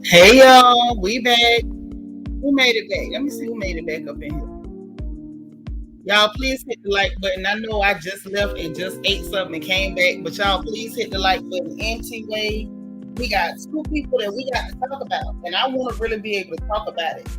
Hey y'all, we back. Who made it back? Let me see who made it back up in here. Y'all, please hit the like button. I know I just left and just ate something and came back, but y'all, please hit the like button. Anyway, we got two people that we got to talk about, and I want to really be able to talk about it.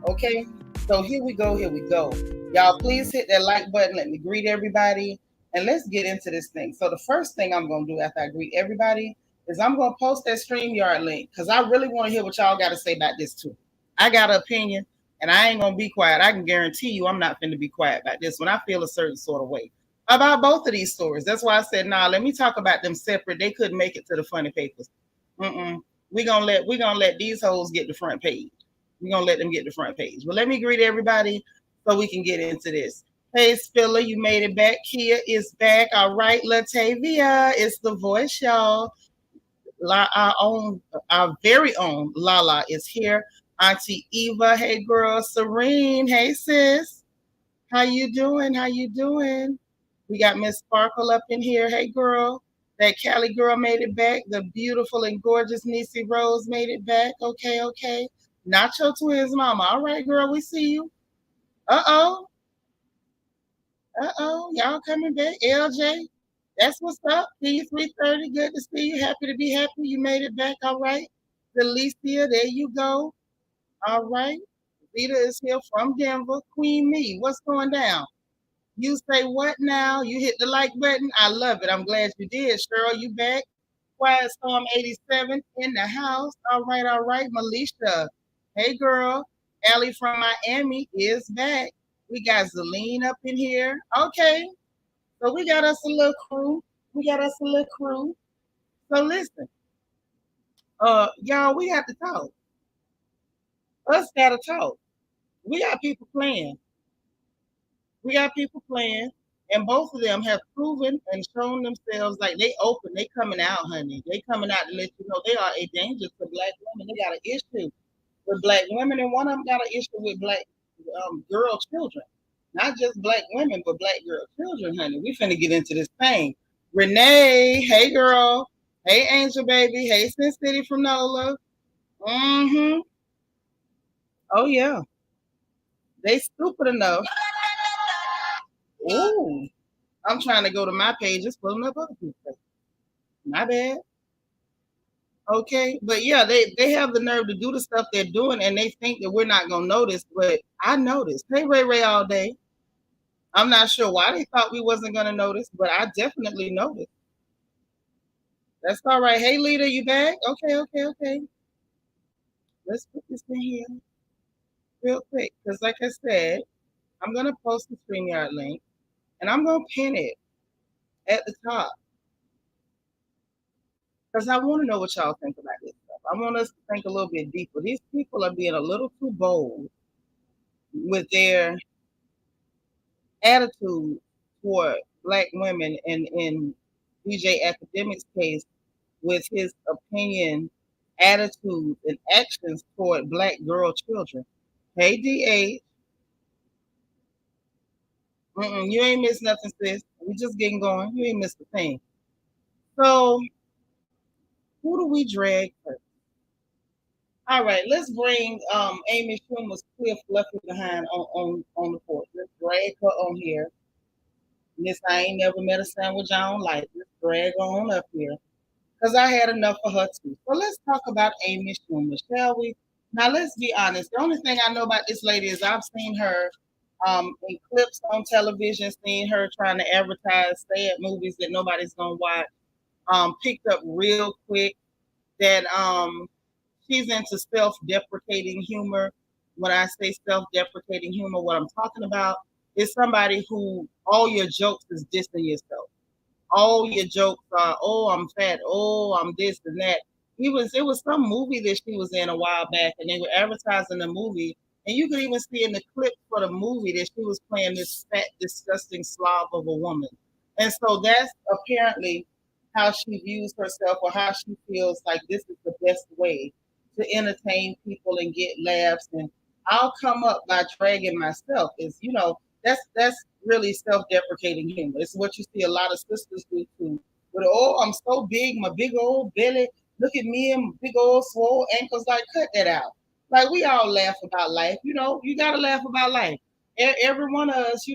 Okay, so here we go. Here we go. Y'all, please hit that like button. Let me greet everybody, and let's get into this thing. So the first thing I'm gonna do after I greet everybody is I'm gonna post that StreamYard link because I really want to hear what y'all got to say about this too. I got an opinion, and I ain't gonna be quiet. I can guarantee you, I'm not finna be quiet about this when I feel a certain sort of way about both of these stories. That's why I said, nah, let me talk about them separate. They couldn't make it to the funny papers. Mm-mm. We gonna let these hoes get the front page. We're gonna let them get the front page. But let me greet everybody so we can get into this. Hey Spiller, you made it back. Kia is back. All right, Latavia, it's the voice, y'all. Our very own Lala is here. Auntie Eva, hey girl. Serene, hey sis. How you doing? How you doing? We got Miss Sparkle up in here. Hey girl. That Cali girl made it back. The beautiful and gorgeous Niecy Rose made it back. Okay, okay. Nacho Twins mama. All right, girl, we see you. Uh-oh. Uh-oh. Y'all coming back. LJ. That's what's up. P330. Good to see you. Happy to be happy. You made it back. All right. Delicia, there you go. All right. Vita is here from Denver. Queen Me. What's going down? You say what now? You hit the like button. I love it. I'm glad you did. Cheryl, you back? Quiet Storm 87 in the house. All right, all right. Melisha. Hey, girl. Allie from Miami is back. We got Zelene up in here. Okay. So we got us a little crew. We got us a little crew. So listen, y'all, we have to talk. Us gotta talk. We got people playing. We got people playing, and both of them have proven and shown themselves like they open, they coming out, honey. They coming out to let you know they are a danger to black women. They got an issue with black women, and one of them got an issue with black girl children. Not just black women, but black girl children, honey. We finna get into this thing. Renee, hey girl. Hey Angel baby. Hey Sin City from NOLA. Mm-hmm. Oh yeah. They stupid enough. Ooh. I'm trying to go to my page. It's pulling up other people. My bad. Okay. But yeah, they have the nerve to do the stuff they're doing and they think that we're not gonna notice, but I noticed. Hey Ray Ray all day. I'm not sure why they thought we wasn't gonna notice, but I definitely noticed. That's all right. Hey Lita, you back? Okay, okay, okay. Let's put this in here real quick. Because like I said, I'm gonna post the StreamYard link and I'm gonna pin it at the top. Because I want to know what y'all think about this stuff. I want us to think a little bit deeper. These people are being a little too bold with their attitude toward black women, and in DJ Akademiks' case, with his opinion, attitudes, and actions toward black girl children. Hey, DA, you ain't missed nothing, sis. We just getting going. You ain't missed a thing. So, who do we drag first? All right, let's bring Amy Schumer's Cliff left behind on the porch. Let's drag her on here. Miss, I ain't never met a sandwich I don't like. Let's drag her on up here. Because I had enough for her too. So let's talk about Amy Schumer, shall we? Now let's be honest. The only thing I know about this lady is I've seen her in clips on television, seen her trying to advertise, stay at movies that nobody's gonna watch. Picked up real quick that she's into self-deprecating humor. When I say self-deprecating humor, what I'm talking about is somebody who all your jokes is dissing yourself. All your jokes are, oh, I'm fat, oh, I'm this and that. It was some movie that she was in a while back, and they were advertising the movie, and you could even see in the clip for the movie that she was playing this fat, disgusting slob of a woman. And so that's apparently how she views herself, or how she feels like this is the best way to entertain people and get laughs. And I'll come up by dragging myself. Is that's really self-deprecating humor. It's what you see a lot of sisters do too. But oh, I'm so big, my big old belly. Look at me and big old swole ankles. Like, cut that out. Like, we all laugh about life. You got to laugh about life. Every one of us, I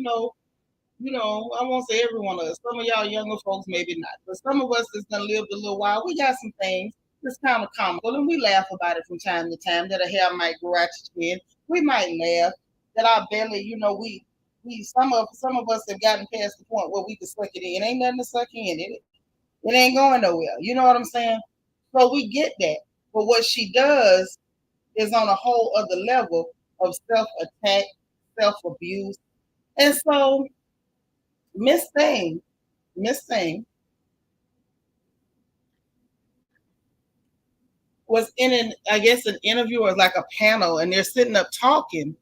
won't say every one of us. Some of y'all younger folks, maybe not. But some of us that's done lived a little while, we got some things that's kind of comical, and we laugh about it from time to time. That a hair might grow out your chin. We might laugh. That our belly, we some of us have gotten past the point where we can suck it in. Ain't nothing to suck in. It ain't going nowhere. You know what I'm saying? So we get that. But what she does is on a whole other level of self-attack, self-abuse. And so Miss Thing was in an interview or like a panel, and they're sitting up talking.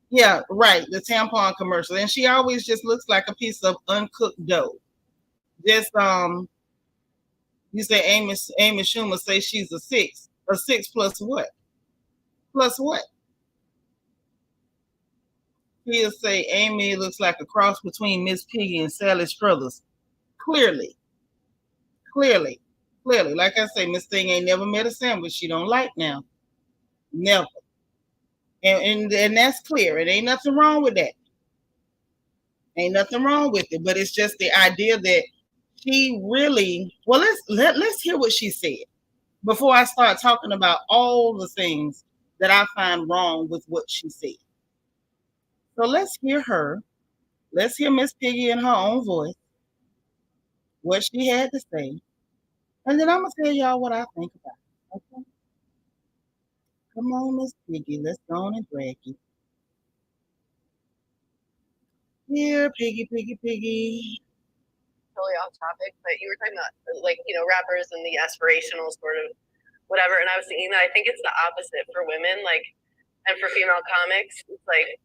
Yeah, right, the tampon commercial. And she always just looks like a piece of uncooked dough. Just you say Amy Schumer say she's a six. A six plus what? Plus what? He'll say Amy looks like a cross between Miss Piggy and Sally Struthers. Clearly. Like I say, Miss Thing ain't never met a sandwich she don't like now. Never. And that's clear. It ain't nothing wrong with that. Ain't nothing wrong with it. But it's just the idea that she really let's hear what she said before I start talking about all the things that I find wrong with what she said. So let's hear her. Let's hear Miss Piggy in her own voice, what she had to say. And then I'm going to tell y'all what I think about it. Okay? Come on, Miss Piggy. Let's go on and drag you. Here, Piggy. Totally off topic, but you were talking about rappers and the aspirational sort of whatever, and I was thinking that I think it's the opposite for women, and for female comics. It's like,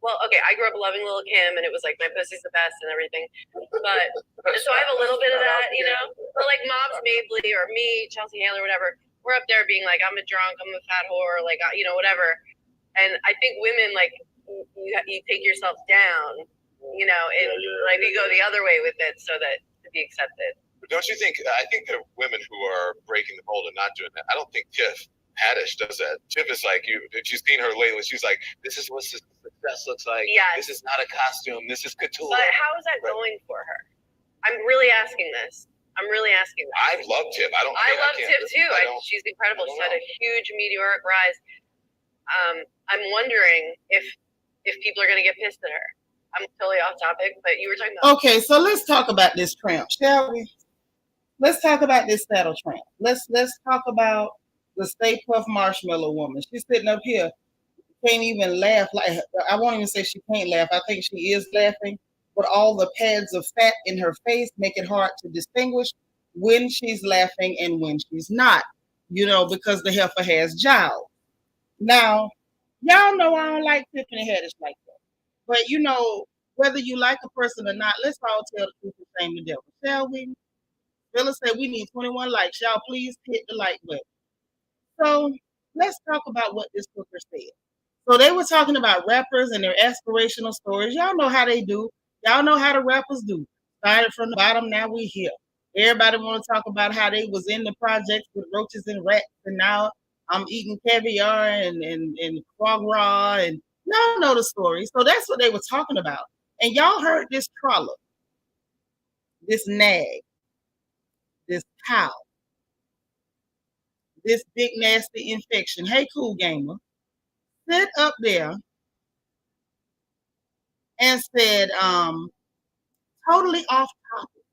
well, okay, I grew up loving Lil' Kim, and it was like my pussy's the best and everything, but so I have a little bit of that, But like Mobs Mabley or me, Chelsea Handler, whatever, we're up there being like, I'm a drunk, I'm a fat whore, whatever. And I think women you take yourself down, and you go the other way with it so that to be accepted. But don't you think? I think there are women who are breaking the mold and not doing that. I don't think Tiff Haddish does that. Tiff is like you. If you've seen her lately, she's like, "This is what success looks like. Yes. This is not a costume. This is couture." But how is that going for her? I'm really asking this. I love Tiff. I love Tiff too. She's incredible. She's had a huge meteoric rise. I'm wondering if people are going to get pissed at her. I'm totally off topic, but you were talking about. Okay, so let's talk about this tramp, shall we? Let's talk about this saddle tramp. Let's talk about the Stay Puft Marshmallow woman. She's sitting up here, can't even laugh. Like, I won't even say she can't laugh. I think she is laughing, but all the pads of fat in her face make it hard to distinguish when she's laughing and when she's not. Because the heifer has jowls. Now, y'all know I don't like Tiffany Haddish like that. But whether you like a person or not, let's all tell the truth and shame the devil, shall we? Phyllis said we need 21 likes. Y'all please hit the like button. So let's talk about what this booker said. So they were talking about rappers and their aspirational stories. Y'all know how they do. Y'all know how the rappers do. Started from the bottom, now we here. Everybody want to talk about how they was in the projects with roaches and rats, and now I'm eating caviar and foie gras, and y'all know the story. So that's what they were talking about. And y'all heard this trollop, this nag, this cow, this big nasty infection. Hey, cool gamer, sit up there and said, totally off topic.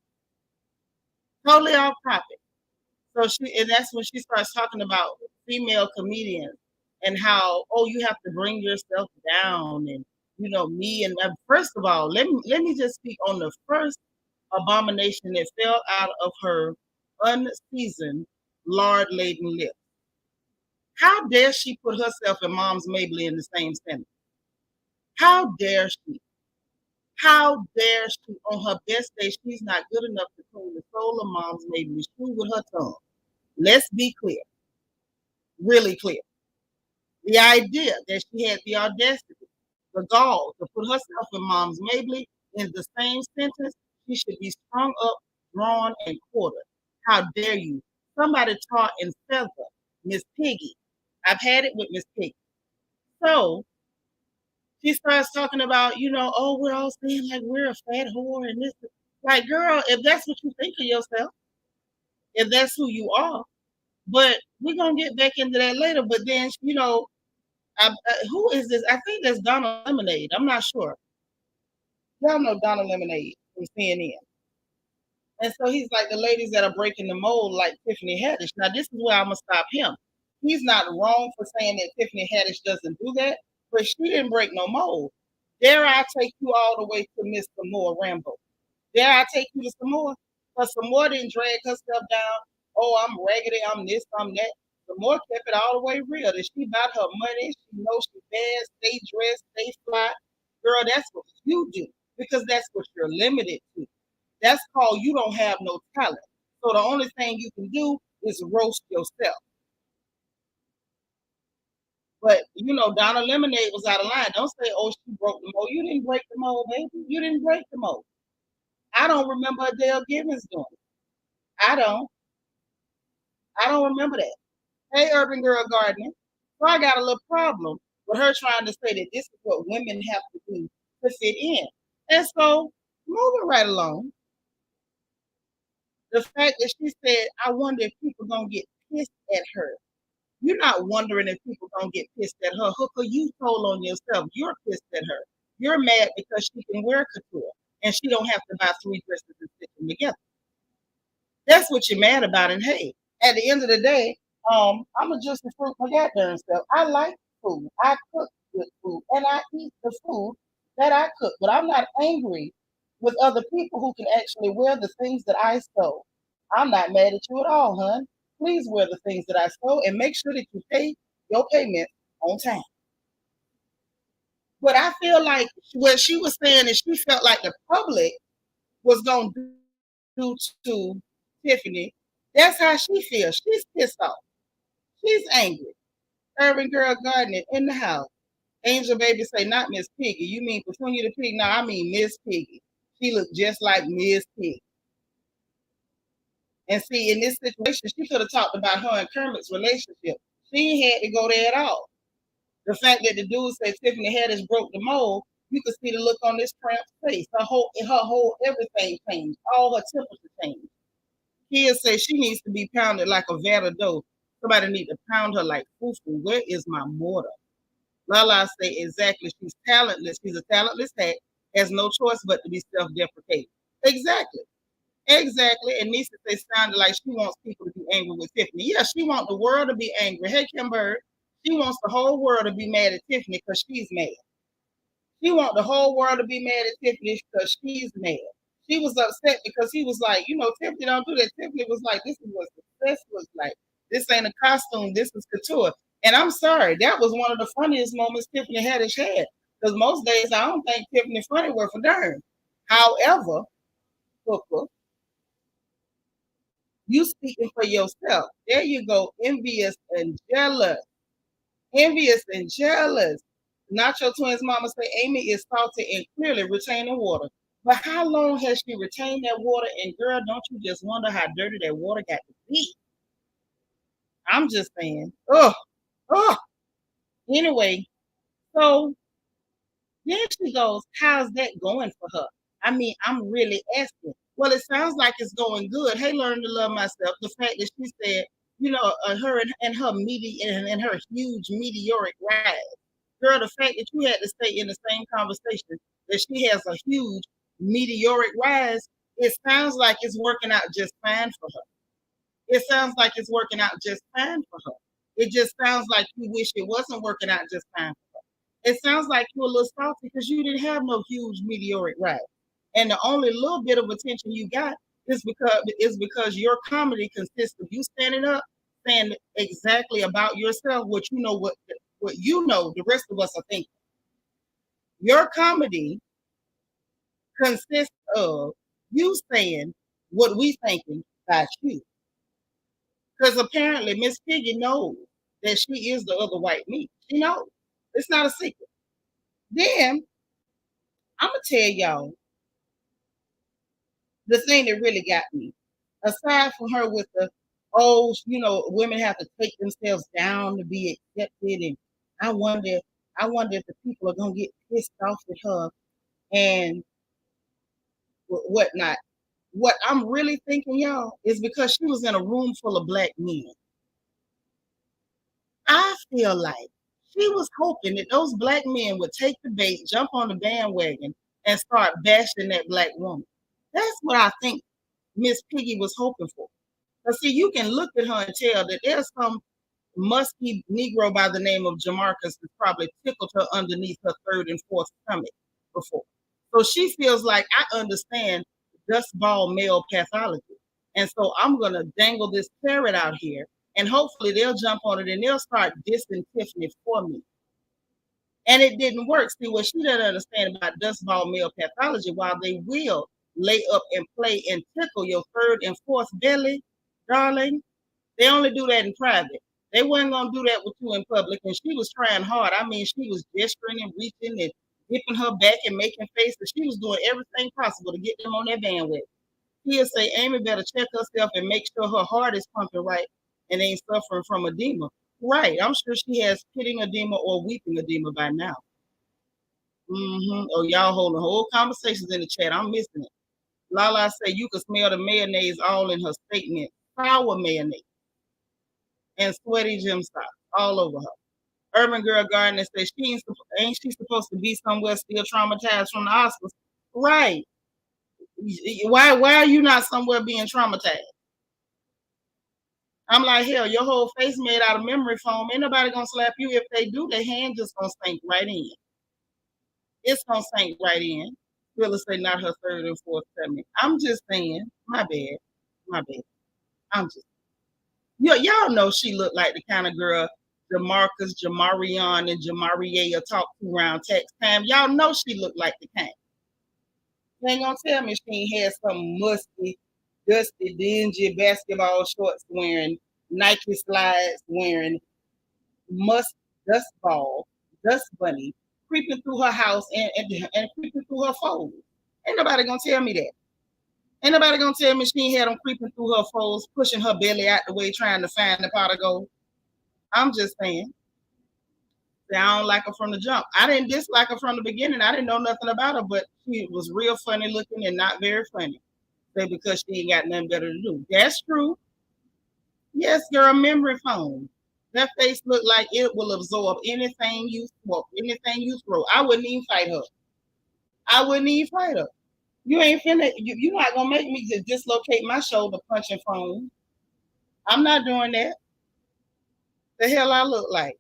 So that's when she starts talking about female comedians and how, you have to bring yourself down, and me. And first of all, let me just speak on the first abomination that fell out of her unseasoned, lard-laden lips. How dare she put herself and Moms Mabley in the same sentence? How dare she? How dare she? On her best day, she's not good enough to clean the soul of Moms Mabley's shoe with her tongue. Let's be clear, really clear. The idea that she had the audacity, the gall to put herself and Moms Mabley in the same sentence, she should be strung up, drawn, and quartered. How dare you? somebody taught and feather Miss Piggy. I've had it with Miss Piggy. So she starts talking about, oh, we're all saying like we're a fat whore and this. Like, girl, if that's what you think of yourself, if that's who you are, but we're gonna get back into that later. But then, who is this? I think that's Donna Lemonade. I'm not sure. Y'all know Donna Lemonade from CNN. And so he's like the ladies that are breaking the mold, like Tiffany Haddish. Now, this is where I'm gonna stop him. He's not wrong for saying that Tiffany Haddish doesn't do that, but she didn't break no mold. Dare I take you all the way to Miss Samora Rambo? Dare I take you to Samora? Because Samora didn't drag herself down. Oh, I'm raggedy, I'm this, I'm that. Samora kept it all the way real. That she about her money, she knows she's bad, stay dressed, stay fly. Girl, that's what you do because that's what you're limited to. That's called you don't have no talent. So the only thing you can do is roast yourself. But Donna Lemonade was out of line. Don't say, oh, she broke the mold. You didn't break the mold, baby. You didn't break the mold. I don't remember Adele Givens doing it. I don't remember that. Hey, Urban Girl Gardening. So I got a little problem with her trying to say that this is what women have to do to fit in. And so, moving right along, the fact that she said, I wonder if people going to get pissed at her. You're not wondering if people going to get pissed at her. Hooker, you told on yourself. You're pissed at her. You're mad because she can wear couture and she don't have to buy 3 dresses and stitch them together. That's what you're mad about. And hey, at the end of the day, I'm a just a fruit my goddamn self. I like food. I cook good food and I eat the food that I cook. But I'm not angry with other people who can actually wear the things that I sew. I'm not mad at you at all, hon. Please wear the things that I sew and make sure that you pay your payment on time. But I feel like what she was saying is she felt like the public was going to do to Tiffany. That's how she feels. She's pissed off. She's angry. Urban Girl Gardening in the house. Angel Baby say, not Miss Piggy. You mean Petunia the Pig? No, I mean Miss Piggy. She looked just like Miss Piggy. And see, in this situation, she could have talked about her and Kermit's relationship. She ain't had to go there at all. The fact that the dude said Tiffany Haddish broke the mold, you could see the look on this tramp's face. Her whole everything changed. All her temperature changed. Kids say she needs to be pounded like a vat of dough. Somebody need to pound her like fufu. Where is my mortar? Lala say exactly. She's talentless. She's a talentless hack. Has no choice but to be self-deprecating. Exactly. Exactly. And Nisa say sounded like she wants people to be angry with Tiffany. Yeah, she wants the world to be angry. Hey, Kimber, she wants the whole world to be mad at Tiffany because she's mad. She wants the whole world to be mad at Tiffany because she's mad. She was upset because he was like, Tiffany don't do that. Tiffany was like, this is what success looks like. This ain't a costume. This is couture. And I'm sorry, that was one of the funniest moments Tiffany Haddish had. Because most days I don't think Tiffany funny worth a darn. However, Hooker, you speaking for yourself. There you go, envious and jealous. Envious and jealous. Nacho Twins mama say Amy is salty and clearly retaining water. But how long has she retained that water? And girl, don't you just wonder how dirty that water got to be? I'm just saying. Oh. Anyway, so then she goes, how's that going for her? I mean, I'm really asking. Well, it sounds like it's going good. Hey, learn to love myself. The fact that she said, her and her and her huge meteoric rise. Girl, the fact that you had to stay in the same conversation that she has a huge meteoric rise, it sounds like it's working out just fine for her. It sounds like it's working out just fine for her. It just sounds like you wish it wasn't working out just fine for her. It sounds like you're a little salty because you didn't have no huge meteoric rise. And the only little bit of attention you got is because your comedy consists of you standing up, saying exactly about yourself what the rest of us are thinking. Your comedy consists of you saying what we thinking about you. Because apparently Miss Piggy knows that she is the other white meat. She knows. It's not a secret. Then I'm gonna tell y'all the thing that really got me. Aside from her with the oh, women have to take themselves down to be accepted, and I wonder, if the people are gonna get pissed off with her and whatnot. What I'm really thinking, y'all, is because she was in a room full of black men. I feel like she was hoping that those black men would take the bait, jump on the bandwagon, and start bashing that black woman. That's what I think Miss Piggy was hoping for. Because see, you can look at her and tell that there's some musky Negro by the name of Jamarcus that probably tickled her underneath her third and fourth stomach before. So she feels like I understand dust ball male pathology. And so I'm going to dangle this carrot out here and hopefully they'll jump on it and they'll start dissing Tiffany for me. And it didn't work. See, what she doesn't understand about dust ball male pathology, while they will lay up and play and tickle your third and fourth belly, darling, they only do that in private. They weren't going to do that with you in public. And she was trying hard. I mean, she was gesturing and reaching and dipping her back and making faces. She was doing everything possible to get them on that bandwagon. He'll say, Amy better check herself and make sure her heart is pumping right and ain't suffering from edema. Right. I'm sure she has pitting edema or weeping edema by now. Oh, y'all holding whole conversations in the chat. I'm missing it. Lala say you could smell the mayonnaise all in her statement. Sour mayonnaise and sweaty gym socks all over her. Urban Girl Gardner says ain't she supposed to be somewhere still traumatized from the Oscars? Right. Why are you not somewhere being traumatized? I'm like, hell, your whole face made out of memory foam. Ain't nobody gonna slap you. If they do, their hand just gonna sink right in. It's gonna sink right in. Phyllis say not her third and fourth stomach. I'm just saying, my bad. I'm just y'all know she looked like the kind of girl Jamarcus, Jamarion, and Jamaria talk to around tax time. Y'all know she looked like the kind. You ain't gonna tell me she ain't had some musty, dusty, dingy basketball shorts wearing, Nike slides wearing, dust ball, dust bunny, creeping through her house and creeping through her folds. Ain't nobody gonna tell me that. Ain't nobody gonna tell me she ain't had them creeping through her folds, pushing her belly out the way, trying to find the pot of gold. I'm just saying. I don't like her from the jump. I didn't dislike her from the beginning. I didn't know nothing about her, but she was real funny looking and not very funny. Say because she ain't got nothing better to do. That's true. Yes, girl, memory foam. That face looked like it will absorb anything you smoke, anything you throw. I wouldn't even fight her. You ain't finna, you're not gonna make me just dislocate my shoulder punching foam. I'm not doing that. The hell I look like.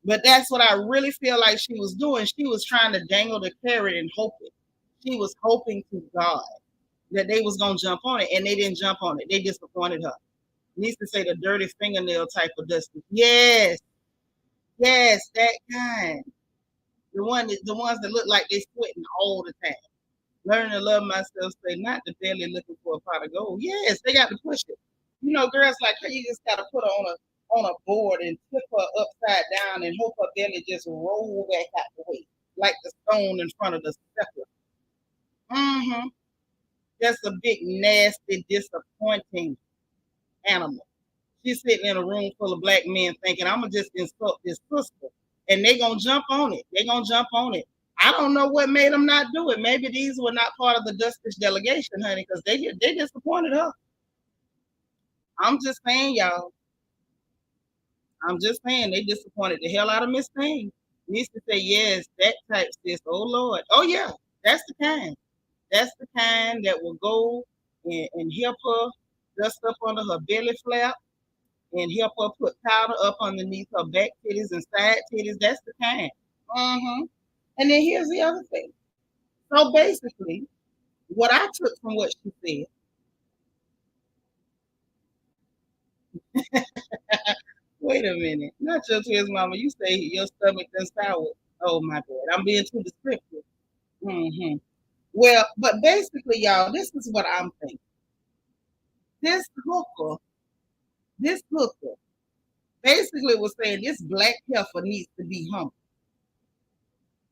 But that's what I really feel like she was doing. She was trying to dangle the carrot and hoping. She was hoping to God that they was gonna jump on it, and they didn't jump on it. They disappointed her. Needs to say the dirty fingernail type of dusty. Yes, that kind. The ones that look like they sweating all the time. Learning to love myself. Say not the belly looking for a pot of gold. Yes, they got to push it. Girls like her, you just got to put her on a board and tip her upside down and hope her belly just roll back out the way, like the stone in front of the stepper. That's a big, nasty, disappointing animal. She's sitting in a room full of black men thinking, I'm going to just insult this sister. And they're going to jump on it. I don't know what made them not do it. Maybe these were not part of the Dustish delegation, honey, because they disappointed her. I'm just saying, y'all. I'm just saying they disappointed the hell out of Miss Thing. Needs to say, yes, that type sis. Oh, Lord. Oh, yeah, that's the kind. That's the kind that will go and help her dust up under her belly flap and help her put powder up underneath her back titties and side titties. That's the kind. And then here's the other thing. So basically, what I took from what she said. Wait a minute. Not your tears, mama. You say your stomach done sour. Oh, my bad. I'm being too descriptive. Well, but basically, y'all, this is what I'm thinking. This hooker basically was saying this black heifer needs to be humble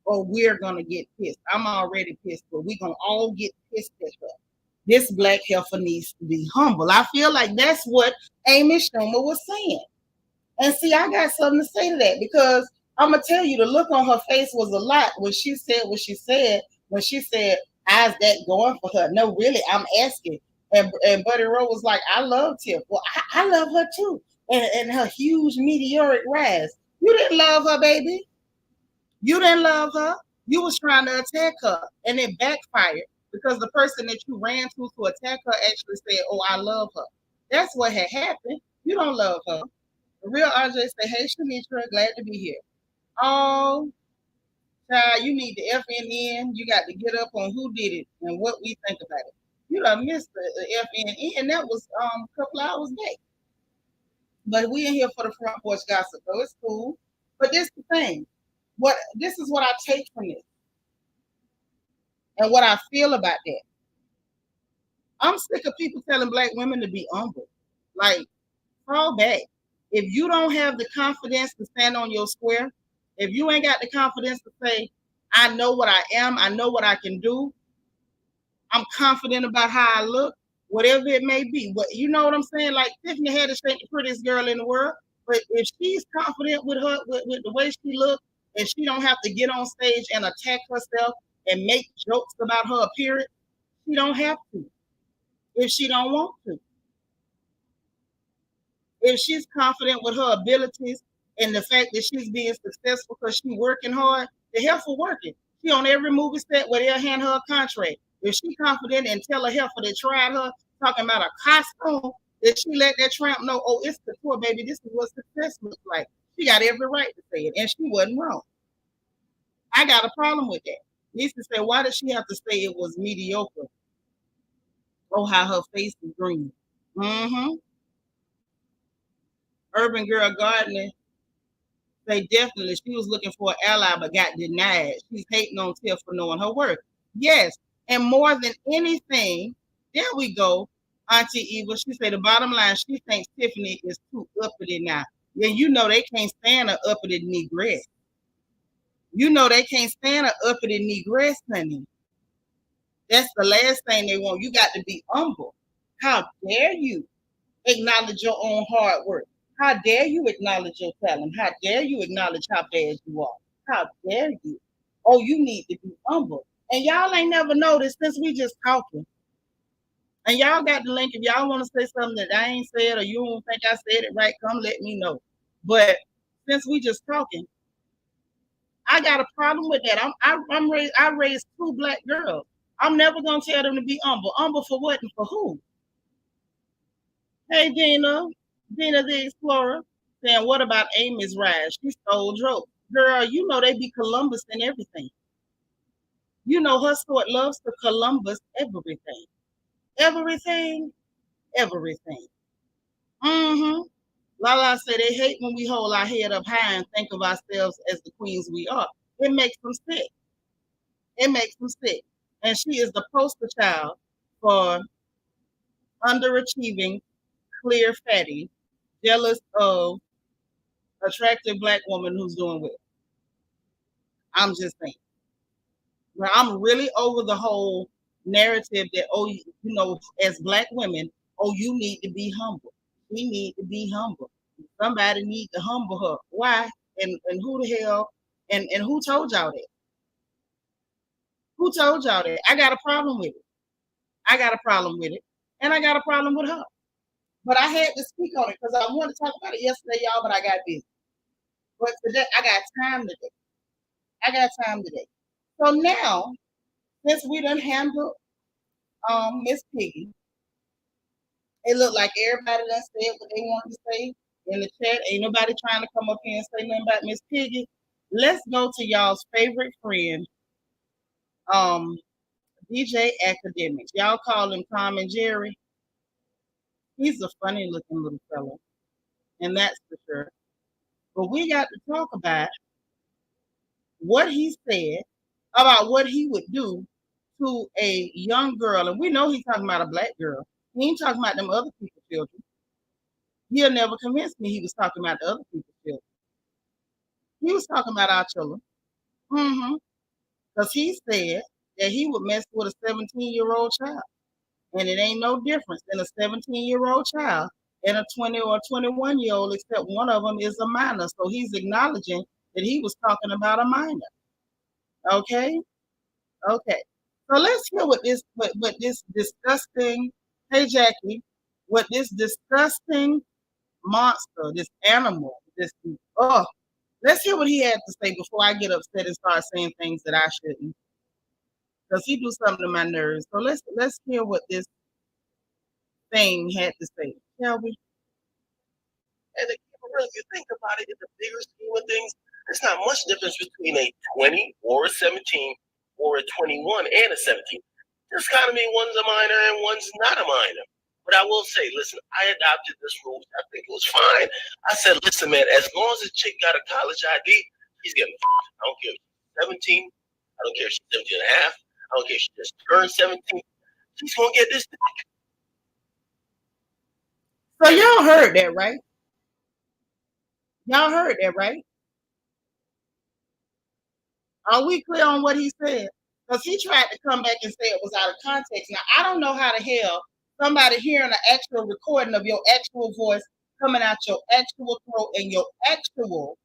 or we're going to get pissed. I'm already pissed, but we're going to all get pissed at her This black heifer needs to be humble. I feel like that's what Amy Schumer was saying. And see, I got something to say to that because I'm gonna tell you, the look on her face was a lot when she said what she said. When she said, "How's that going for her?" No, really, I'm asking. And Buddy Rowe was like, "I love Tiff. Well, I love her too, and her huge meteoric rise. You didn't love her, baby. You didn't love her. You was trying to attack her, and it backfired because the person that you ran to attack her actually said, "Oh, I love her." That's what had happened. You don't love her. The real RJ say, "Hey, Seanitra, glad to be here." Oh, child, you need to FNN. You got to get up on who did it and what we think about it. You done missed the FNN. That was a couple hours back. But we in here for the front porch gossip, though. It's cool. But this the thing. This is what I take from this and what I feel about that. I'm sick of people telling black women to be humble. Like, fall back. If you don't have the confidence to stand on your square, if you ain't got the confidence to say, I know what I am, I know what I can do, I'm confident about how I look, whatever it may be. But you know what I'm saying? Like Tiffany Haddish ain't the prettiest girl in the world, but if she's confident with her, with the way she looks, and she don't have to get on stage and attack herself and make jokes about her appearance, she don't have to. If she don't want to. If she's confident with her abilities and the fact that she's being successful because she's working hard, the heifer working. She on every movie set where they'll hand her a contract. If she confident and tell a heifer that tried her talking about a costume, that she let that tramp know, oh, it's couture, baby. This is what success looks like. She got every right to say it, and she wasn't wrong. I got a problem with that. Lisa said, why did she have to say it was mediocre? Oh, how her face is green. Mm-hmm. Urban Girl Gardening say definitely she was looking for an ally but got denied. She's hating on Tiff for knowing her worth. Yes, and more than anything, there we go. Auntie Eva, she said the bottom line, she thinks Tiffany is too uppity now. Yeah, you know they can't stand an uppity negress. You know they can't stand an uppity negress, honey. That's the last thing they want. You got to be humble. How dare you acknowledge your own hard work? How dare you acknowledge your talent? How dare you acknowledge how bad you are? How dare you? Oh, you need to be humble. And y'all ain't never noticed since we just talking. And y'all got the link. If y'all want to say something that I ain't said or you don't think I said it right, come let me know. But since we just talking, I got a problem with that. I raised two black girls. I'm never gonna tell them to be humble. Humble for what and for who? Hey Dina the Explorer, saying what about Amy's rise? She stole dope. Girl, you know they be Columbus and everything. You know her sort loves to Columbus everything. Everything, everything. Mm-hmm. Lala said they hate when we hold our head up high and think of ourselves as the queens we are. It makes them sick. It makes them sick. And she is the poster child for underachieving, clear fatty, jealous of attractive black woman who's doing well. I'm just saying. Well, I'm really over the whole narrative that, oh, you know, as black women, oh, you need to be humble. We need to be humble. Somebody need to humble her. Why? And who the hell? And who told y'all that? Who told y'all that? I got a problem with it. I got a problem with it. And I got a problem with her. But I had to speak on it because I wanted to talk about it yesterday, y'all, but I got busy. But today, I got time today. I got time today. So now, since we done handled Miss Piggy, it looked like everybody done said what they wanted to say in the chat. Ain't nobody trying to come up here and say nothing about Miss Piggy. Let's go to y'all's favorite friend, DJ Akademiks. Y'all call him Tom and Jerry. He's a funny looking little fellow, and that's for sure. But we got to talk about what he said about what he would do to a young girl. And we know he's talking about a black girl. He ain't talking about them other people's children. He'll never convince me he was talking about the other people's children. He was talking about our children. Mm-hmm. Because he said that he would mess with a 17-year-old child. And it ain't no difference in a 17-year-old child and a 20 or 21-year-old, except one of them is a minor. So he's acknowledging that he was talking about a minor. Okay? Okay. So let's hear what this disgusting, hey Jackie, what this disgusting monster, this animal, let's hear what he had to say before I get upset and start saying things that I shouldn't. Because he do something to my nerves. So let's hear what this thing had to say, shall we? And if you think about it, in the bigger scheme of things, there's not much difference between a 20 or a 17 or a 21 and a 17. Just kind of mean one's a minor and one's not a minor. But I will say, listen, I adopted this rule. I think it was fine. I said, listen, man, as long as a chick got a college ID, she's getting f***ed. I don't care if she's 17. I don't care if she's 17 and a half. I don't care if she just turned 17. She's going to get this dick. So y'all heard that, right? Y'all heard that, right? Are we clear on what he said? Because he tried to come back and say it was out of context. Now, I don't know how the hell somebody hearing an actual recording of your actual voice coming out your actual throat and your actual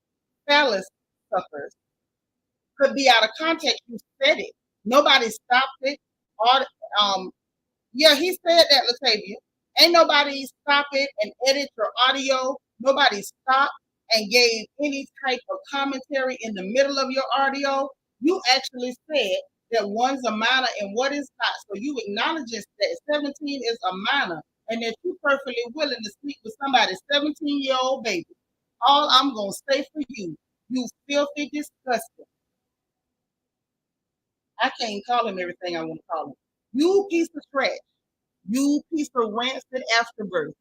phallus suckers could be out of context. You said it. Nobody stopped it. Yeah, he said that, Latavia. Ain't nobody stop it and edit your audio. Nobody stopped and gave any type of commentary in the middle of your audio. You actually said that one's a minor and what is not. So you acknowledge that 17 is a minor and that you're perfectly willing to sleep with somebody's 17-year-old baby. All I'm going to say for you, you filthy disgusting. I can't call him everything I want to call him. You piece of trash. You piece of rancid afterbirth.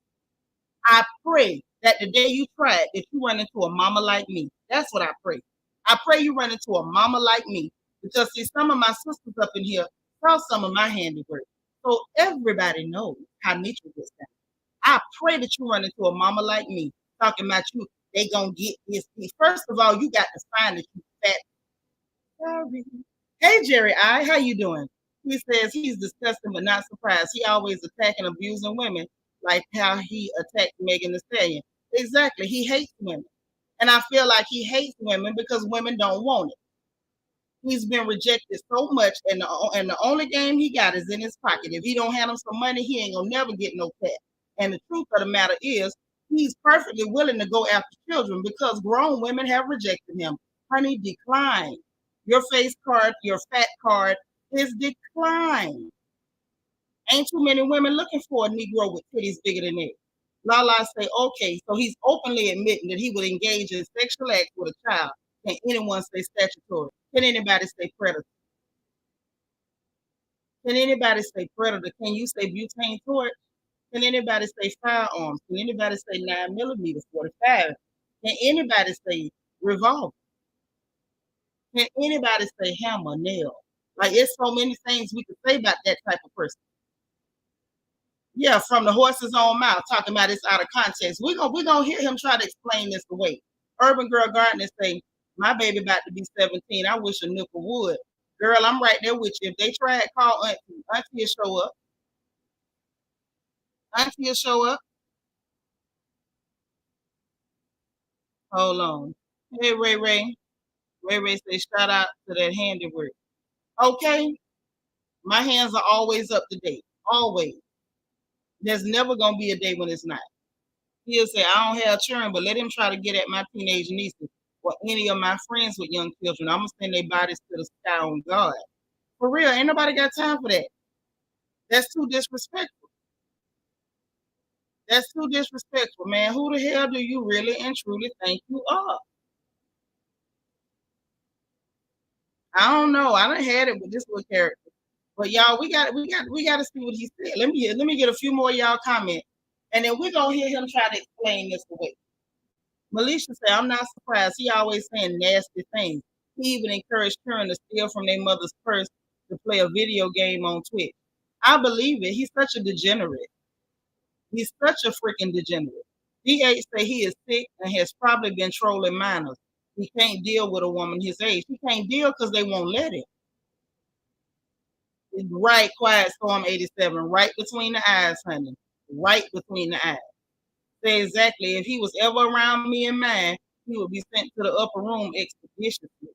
I pray that the day you try it, that you run into a mama like me. That's what I pray. I pray you run into a mama like me. Because see, some of my sisters up in here saw some of my handiwork. So everybody knows how Nitra gets down. I pray that you run into a mama like me, talking about you, they gonna get this. First of all, you got to find that you fat. Sorry. Hey Jerry I, how you doing? He says he's disgusting but not surprised. He always attacking, abusing women like how he attacked Megan Thee Stallion. Exactly. He hates women. And I feel like he hates women because women don't want it. He's been rejected so much, and the only game he got is in his pocket. If he don't hand him some money, he ain't gonna never get no cat. And the truth of the matter is, he's perfectly willing to go after children because grown women have rejected him. Honey, decline. Your face card, your fat card is declined. Ain't too many women looking for a Negro with titties bigger than theirs. Lala say, okay, so he's openly admitting that he would engage in sexual acts with a child. Can anyone say statutory? Can anybody say predator? Can anybody say predator? Can you say butane torch? Can anybody say firearms? Can anybody say 9mm 45? Can anybody say revolver? Can anybody say hammer, nail? Like, it's so many things we could say about that type of person. Yeah, from the horse's own mouth, talking about it's out of context. We're gonna hear him try to explain this away. Urban Girl Gardner say, my baby about to be 17. I wish a nickel would. Girl, I'm right there with you. If they try to call Auntie, Auntie will show up. Auntie will show up. Hold on. Hey, Ray Ray. Ray Ray say, shout out to that handiwork. Okay. My hands are always up to date. Always. There's never going to be a day when it's not. He'll say, I don't have children, but let him try to get at my teenage nieces or any of my friends with young children. I'm going to send their bodies to the sky on God. For real, ain't nobody got time for that. That's too disrespectful. That's too disrespectful, man. Who the hell do you really and truly think you are? I don't know. I done had it with this little character. But y'all, we got to see what he said. Let me get a few more y'all comment, and then we're gonna hear him try to explain this away. Melisha said, I'm not surprised. He always saying nasty things. He even encouraged children to steal from their mother's purse to play a video game on Twitch. I believe it. He's such a degenerate. He's such a freaking degenerate. DH say he is sick and has probably been trolling minors. He can't deal with a woman his age. He can't deal because they won't let him. Right, Quiet Storm 87, right between the eyes, honey. Right between the eyes. Say exactly, if he was ever around me and mine, he would be sent to the upper room expeditiously.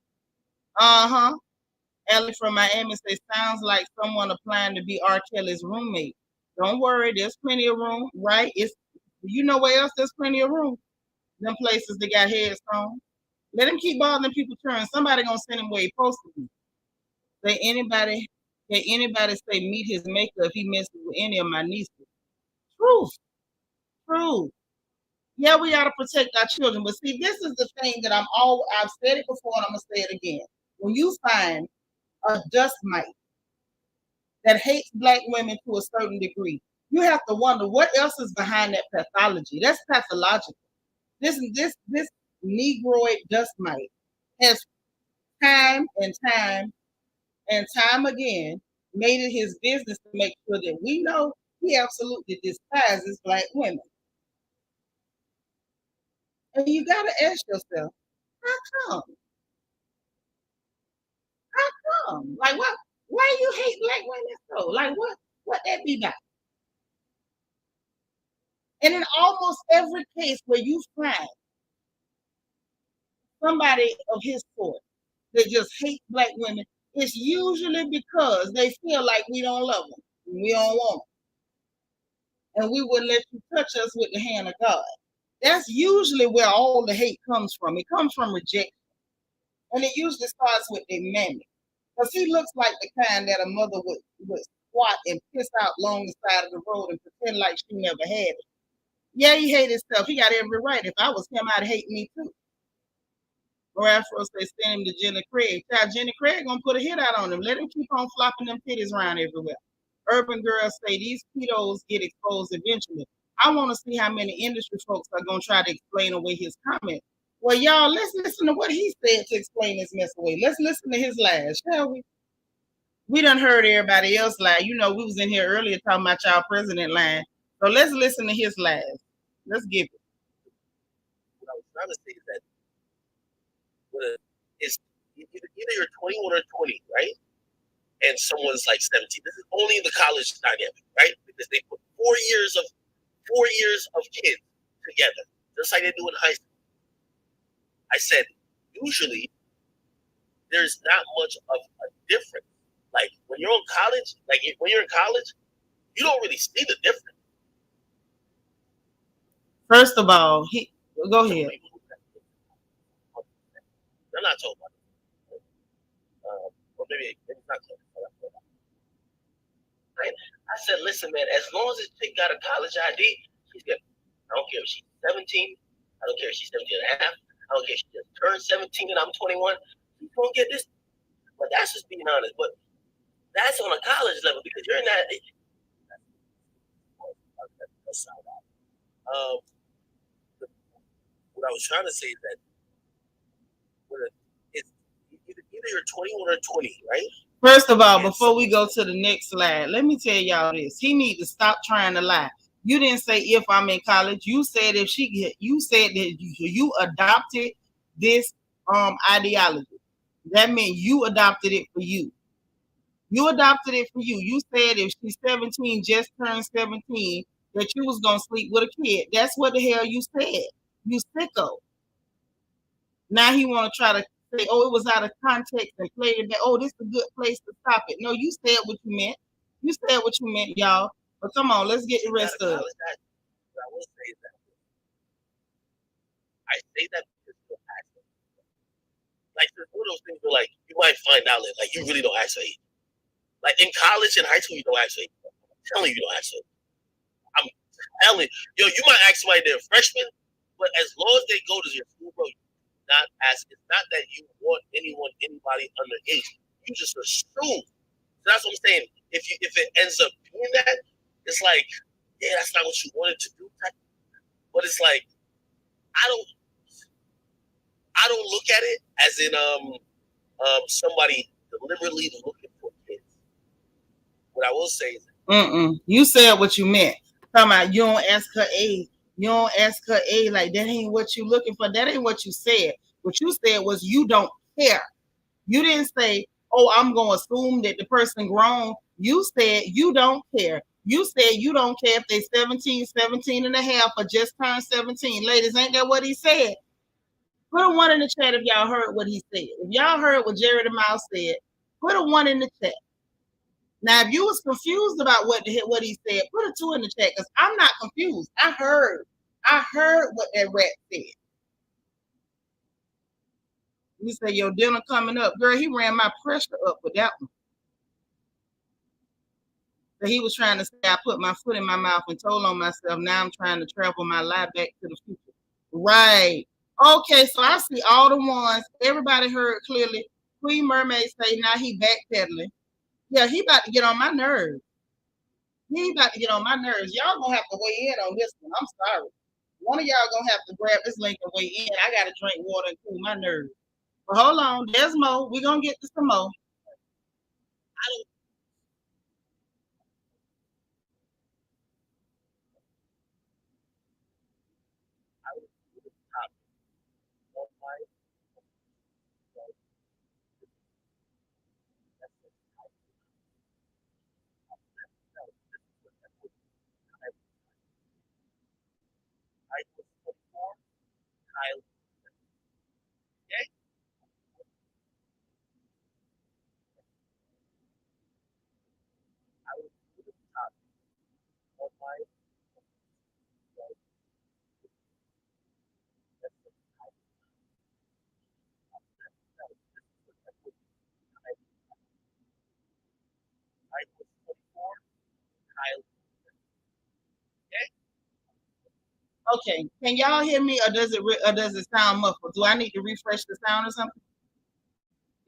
Uh-huh. Ellie from Miami says, sounds like someone applying to be R. Kelly's roommate. Don't worry, there's plenty of room, right? It's you know where else there's plenty of room? Them places that got headstones. Let him keep bothering people turn. Somebody gonna send him where he supposed to be. Say anybody, can anybody say meet his maker if he messes with any of my nieces? Truth, truth. Yeah, we gotta protect our children. But see, this is the thing that I've said it before and I'm gonna say it again. When you find a dust mite that hates black women to a certain degree, you have to wonder what else is behind that pathology. That's pathological. This Negroid dust mite has time and time and time again made it his business to make sure that we know he absolutely despises black women. And you gotta ask yourself, how come? How come? Like what? Why you hate black women so? Like what that be about? And in almost every case where you find somebody of his sort that just hates black women, it's usually because they feel like we don't love them, we don't want them, and we wouldn't let you touch us with the hand of God. That's usually where all the hate comes from. It comes from rejection, and it usually starts with their mammy, because he looks like the kind that a mother would squat and piss out along the side of the road and pretend like she never had it. Yeah, he hated himself. He got every right. If I was him, I'd hate me too. Or Afro says, send him to Jenny Craig. Now, Jenny Craig gonna put a hit out on him. Let him keep on flopping them titties around everywhere. Urban girls say these pedos get exposed eventually. I want to see how many industry folks are gonna try to explain away his comment. Well, y'all, let's listen to what he said to explain this mess away. Let's listen to his lies, shall we? We done heard everybody else lie. You know, we was in here earlier talking about y'all president lying. So let's listen to his lies. Let's give it. What I was trying to say is that it's either you're 21 or 20, right? And someone's like 17. This is only the college dynamic, right? Because they put 4 years of kids together, just like they do in high school. I said, usually there's not much of a difference. Like when you're in college, you don't really see the difference. First of all, go ahead. I'm not talking about it. Or maybe it's not talking about it. Right? I said, listen, man, as long as this chick got a college ID, she's good. I don't care if she's 17. I don't care if she's 17 and a half. I don't care if she just turned 17 and I'm 21. She's going to get this. But that's just being honest. But that's on a college level because you're in that. What I was trying to say is that it's either you're 21 or 20, right? First of all, before we go to the next slide, let me tell y'all this. He need to stop trying to lie. You didn't say if I'm in college. You said if you said that you adopted this ideology. That means you adopted it for you. You adopted it for you. You said if she's 17, just turned 17, that you was gonna sleep with a kid. That's what the hell you said. You sicko. Now he want to try to say, oh, it was out of context and play it back. Oh, this is a good place to stop it. No, you said what you meant. You said what you meant, y'all. But come on, let's get the rest of it. I will say that. I say that because you don't ask them. Like, there's one of those things where, like, you might find out that, like, you really don't ask for age. Like, in college and high school, you don't ask for age. I'm telling you, you don't ask for age. I'm telling you, you might ask somebody they're a freshman, but as long as they go to your school, bro, not ask. It's not that you want anybody underage. You just assume. So that's what I'm saying. If it ends up doing that, it's like, yeah, that's not what you wanted to do. But it's like, I don't look at it as in somebody deliberately looking for kids. What I will say is, you said what you meant. Talking about you don't ask her age. You don't ask her age, like that ain't what you looking for. That ain't what you said. What you said was you don't care. You didn't say, oh, I'm going to assume that the person grown You said you don't care. You said you don't care if they 17, 17 and a half, or just turned 17. Ladies, ain't that what he said? Put a one in the chat if y'all heard what he said. If y'all heard what Jerry the Mouse said, put a one in the chat. Now, if you was confused about what he said, put a two in the chat, because I'm not confused. I heard what that rat said. You say your dinner coming up. Girl, he ran my pressure up with that one. So he was trying to say I put my foot in my mouth and told on myself. Now I'm trying to travel my life back to the future. Right. Okay, so I see all the ones. Everybody heard clearly. Queen Mermaid say now he backpedaling. Yeah, he about to get on my nerves. He about to get on my nerves. Y'all gonna have to weigh in on this one. I'm sorry. One of y'all gonna have to grab this link and weigh in. I gotta drink water and cool my nerves. But hold on, there's more. We're gonna get to some more. Okay, can y'all hear me, or does it sound muffled? Do I need to refresh the sound or something?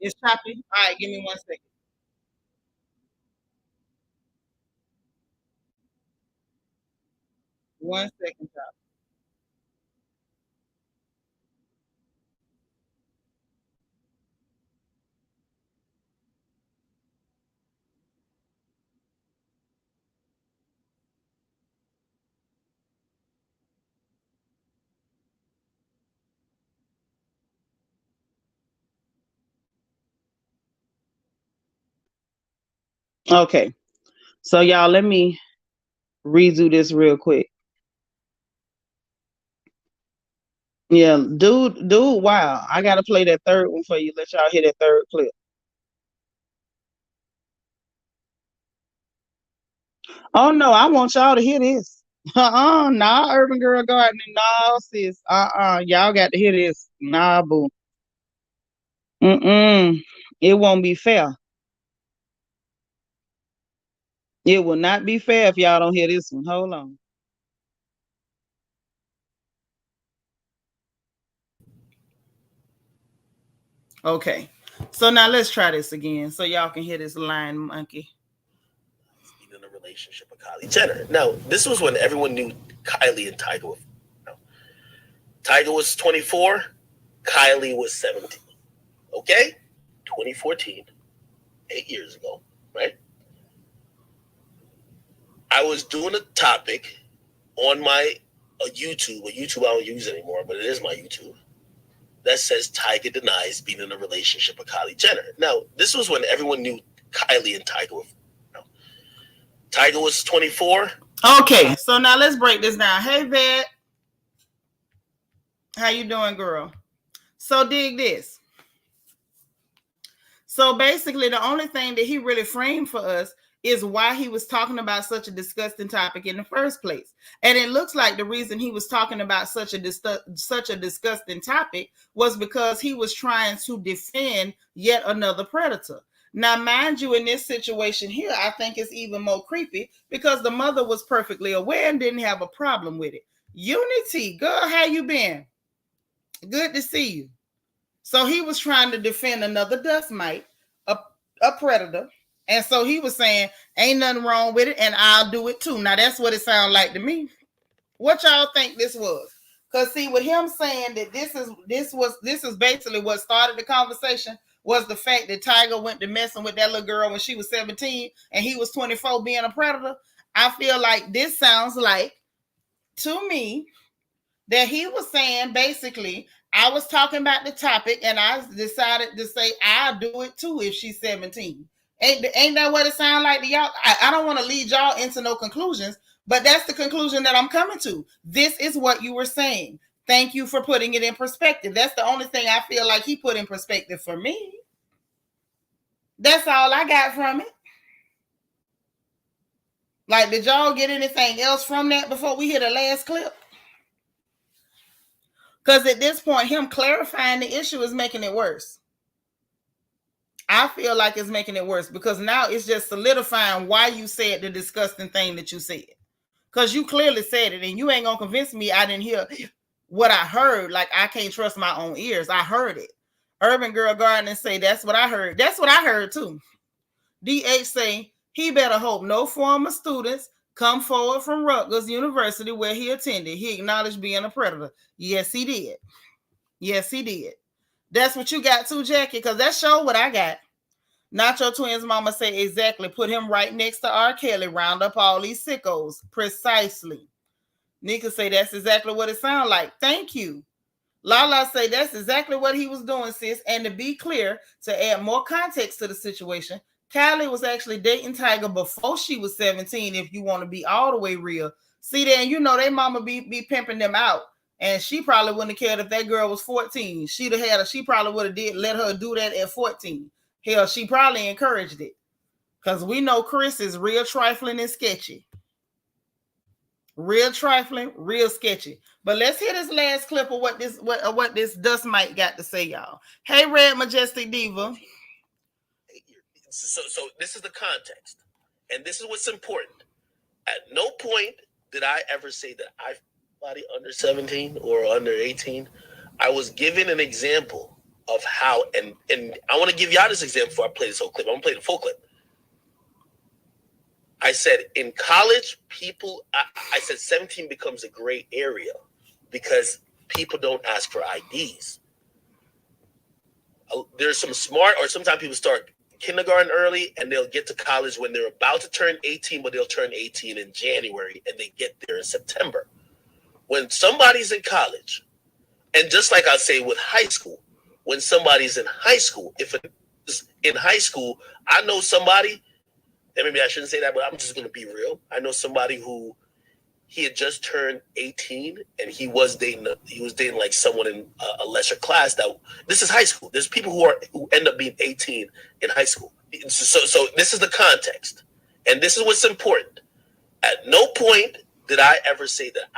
It's choppy. All right, give me 1 second. 1 second, choppy. Okay, so y'all, let me redo this real quick. Yeah, dude, wow. I gotta play that third one for you. Let y'all hear that third clip. Oh no, I want y'all to hear this. Nah, Urban Girl Gardening. Nah, sis. Y'all got to hear this. Nah, boo. It won't be fair. It will not be fair if y'all don't hear this one. Hold on. Okay, so now let's try this again so y'all can hear this line monkey. In a relationship with Kylie Jenner. Now, this was when everyone knew Kylie and Tiger were. Tiger was 24, Kylie was 17. Okay? 2014, 8 years ago, right? I was doing a topic on my YouTube, a YouTube I don't use anymore, but it is my YouTube, that says Tiger denies being in a relationship with Kylie Jenner. Now, this was when everyone knew Kylie and Tiger were. Tiger was 24. Okay, so now let's break this down. Hey, Vet. How you doing, girl? So dig this. So basically, the only thing that he really framed for us is why he was talking about such a disgusting topic in the first place. And it looks like the reason he was talking about such a disgusting topic was because he was trying to defend yet another predator. Now, mind you, in this situation here, I think it's even more creepy because the mother was perfectly aware and didn't have a problem with it. Unity, girl, how you been? Good to see you. So he was trying to defend another dust mite, a predator. And so he was saying, ain't nothing wrong with it, and I'll do it too. Now, that's what it sounded like to me. What y'all think this was? Because see, with him saying that this is basically what started the conversation was the fact that Tiger went to messing with that little girl when she was 17 and he was 24 being a predator. I feel like this sounds like, to me, that he was saying basically, I was talking about the topic and I decided to say I'll do it too if she's 17. Ain't that what it sounds like to y'all? I don't want to lead y'all into no conclusions, but that's the conclusion that I'm coming to. This is what you were saying. Thank you for putting it in perspective. That's the only thing I feel like he put in perspective for me. That's all I got from it. Like, did y'all get anything else from that before we hit the last clip? Because at this point, him clarifying the issue is making it worse. I feel like it's making it worse because now it's just solidifying why you said the disgusting thing that you said. Because you clearly said it and you ain't going to convince me I didn't hear what I heard. Like, I can't trust my own ears. I heard it. Urban Girl Gardener say, that's what I heard. That's what I heard too. DH say, he better hope no former students come forward from Rutgers University where he attended. He acknowledged being a predator. Yes, he did. Yes, he did. That's what you got too, Jackie, because that showed what I got. Nacho Twins mama say exactly. Put him right next to R. Kelly. Round up all these sickos. Precisely. Nika say that's exactly what it sounds like. Thank you. Lala say that's exactly what he was doing, sis. And to be clear, to add more context to the situation, Kylie was actually dating Tiger before she was 17, if you want to be all the way real. See, then, you know, they mama be pimping them out. And she probably wouldn't have cared if that girl was 14. She probably would have let her do that at 14. Hell, she probably encouraged it. Because we know Chris is real trifling and sketchy. Real trifling, real sketchy. But let's hear this last clip of what this dust mite got to say, y'all. Hey, Red Majestic Diva. So this is the context. And this is what's important. At no point did I ever say that body under 17 or under 18. I was given an example of how, and I want to give y'all this example before I play this whole clip. I'm going to play the full clip. I said in college, I said 17 becomes a gray area because people don't ask for IDs. There's some smart, or sometimes people start kindergarten early and they'll get to college when they're about to turn 18, but they'll turn 18 in January and they get there in September. When somebody's in college, and just like I say with high school, when somebody's in high school, if it's in high school, I know somebody, and maybe I shouldn't say that, but I'm just going to be real. I know somebody who he had just turned 18 and he was dating like someone in a lesser class. This is high school. There's people who end up being 18 in high school. So this is the context, and this is what's important. At no point did I ever say that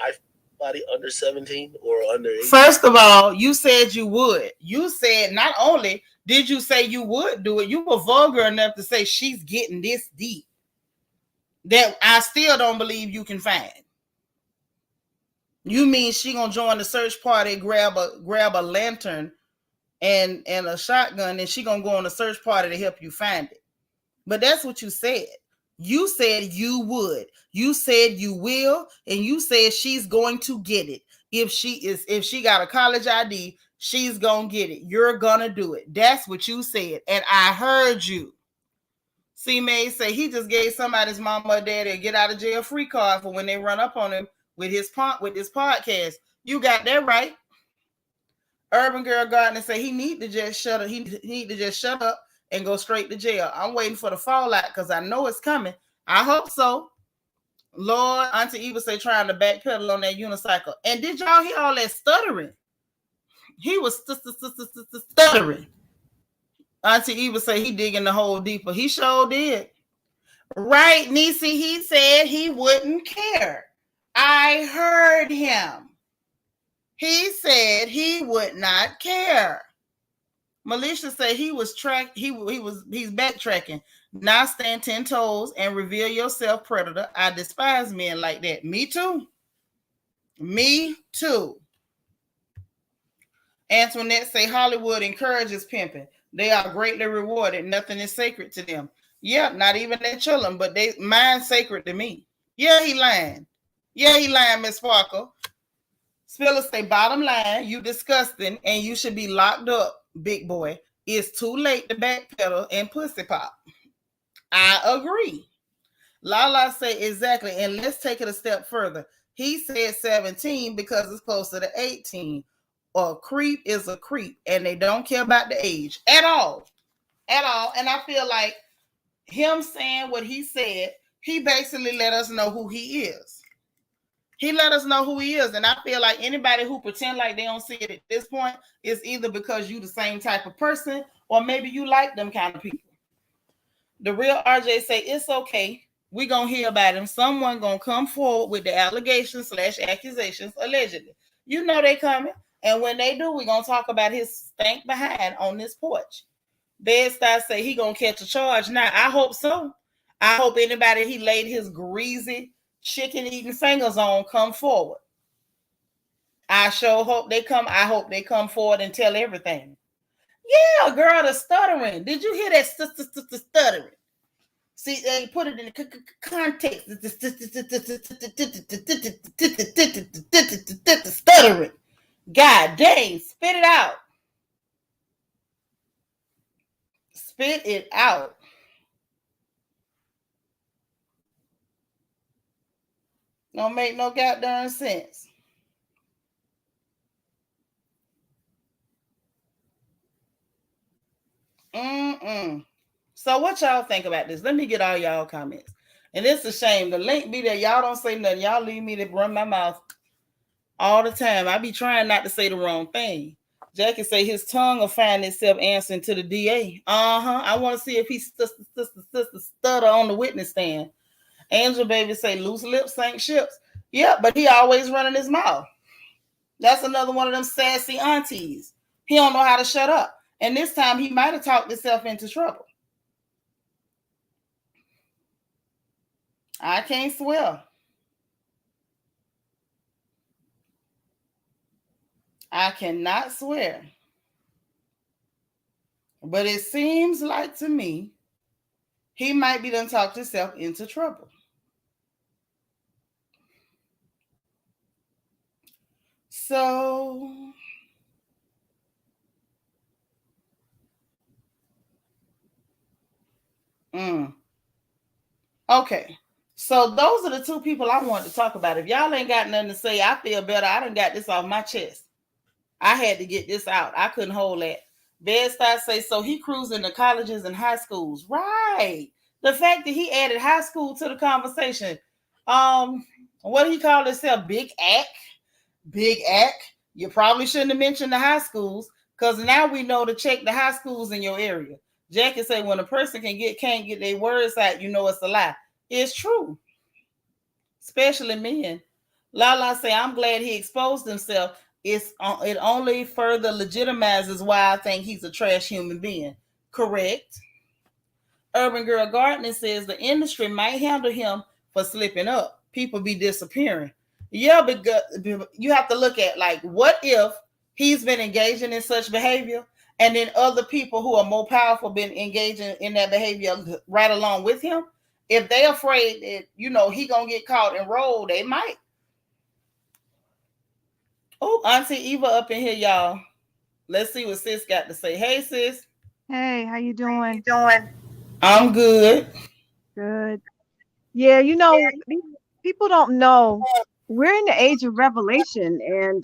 body under 17 or under 18. First of all, you said you would. You said not only did you say you would do it, you were vulgar enough to say she's getting this deep. That I still don't believe you can find. You mean she gonna join the search party, grab a lantern and a shotgun, and she gonna go on a search party to help you find it. But that's what you said. You said you would. You said you will, and you said she's going to get it. If she got a college ID, she's gonna get it. You're gonna do it. That's what you said, and I heard you. C May say he just gave somebody's mama or daddy a get out of jail free card for when they run up on him with this podcast. You got that right. Urban Girl Gardner say he need to just shut up. He need to just shut up and go straight to jail. I'm waiting for the fallout because I know it's coming. I hope so. Lord, Auntie Eva say trying to backpedal on that unicycle. And did y'all hear all that stuttering? He was stuttering. Auntie Eva say he digging the hole deeper. He sure did. Right, Niecy, he said he wouldn't care. I heard him. He said he would not care. Militia said he's backtracking. Now stand 10 toes and reveal yourself, predator. I despise men like that. Me too. Me too. Antoinette say Hollywood encourages pimping. They are greatly rewarded. Nothing is sacred to them. Yeah, not even their children, but mine's sacred to me. Yeah, he lying. Yeah, he lying, Miss Sparkle. Spiller say, bottom line, you disgusting and you should be locked up, big boy. It's too late to backpedal and pussy pop. I agree. Lala say exactly, and let's take it a step further. He said 17 because it's closer to 18. A creep is a creep, and they don't care about the age at all. At all. And I feel like him saying what he said, he basically let us know who he is. He let us know who he is. And I feel like anybody who pretend like they don't see it at this point is either because you the same type of person or maybe you like them kind of people. The real RJ say, it's okay. We're going to hear about him. Someone going to come forward with the allegations / accusations, allegedly. You know they coming. And when they do, we're going to talk about his stank behind on this porch. Bed-Stuy say he going to catch a charge. Now, I hope so. I hope anybody he laid his greasy chicken-eating fingers on come forward. I sure hope they come. I hope they come forward and tell everything. Yeah, girl, the stuttering. Did you hear that stuttering? See, they put it in the context. Stuttering. God dang, spit it out. Spit it out. Don't make no goddamn sense. So what y'all think about this? Let me get all y'all comments. And it's a shame. The link be there. Y'all don't say nothing. Y'all leave me to run my mouth all the time. I be trying not to say the wrong thing. Jackie say his tongue will find itself answering to the DA. I want to see if he stutter on the witness stand. Angel Baby say loose lips sink ships. Yeah, but he always running his mouth. That's another one of them sassy aunties. He don't know how to shut up. And this time he might have talked himself into trouble. I can't swear. I cannot swear. But it seems like to me, he might be done talked himself into trouble. So, okay. So those are the two people I wanted to talk about. If y'all ain't got nothing to say, I feel better. I done got this off my chest. I had to get this out. I couldn't hold that. Bed-Stuy say, so he cruising to colleges and high schools. Right. The fact that he added high school to the conversation. What do he call himself? Big Act? Big Act. You probably shouldn't have mentioned the high schools because now we know to check the high schools in your area. Jackie say, when a person can't get their words out, you know it's a lie. It's true. Especially men. Lala say, I'm glad he exposed himself. It only further legitimizes why I think he's a trash human being. Correct. Urban Girl Gardening says the industry might handle him for slipping up. People be disappearing. Yeah, but you have to look at like, what if he's been engaging in such behavior and then other people who are more powerful been engaging in that behavior right along with him? If they're afraid that, he gonna get caught and rolled, they might. Oh, Auntie Eva up in here, y'all. Let's see what sis got to say. Hey, sis. Hey, how you doing? I'm good. Good. Yeah, people don't know. We're in the age of revelation, and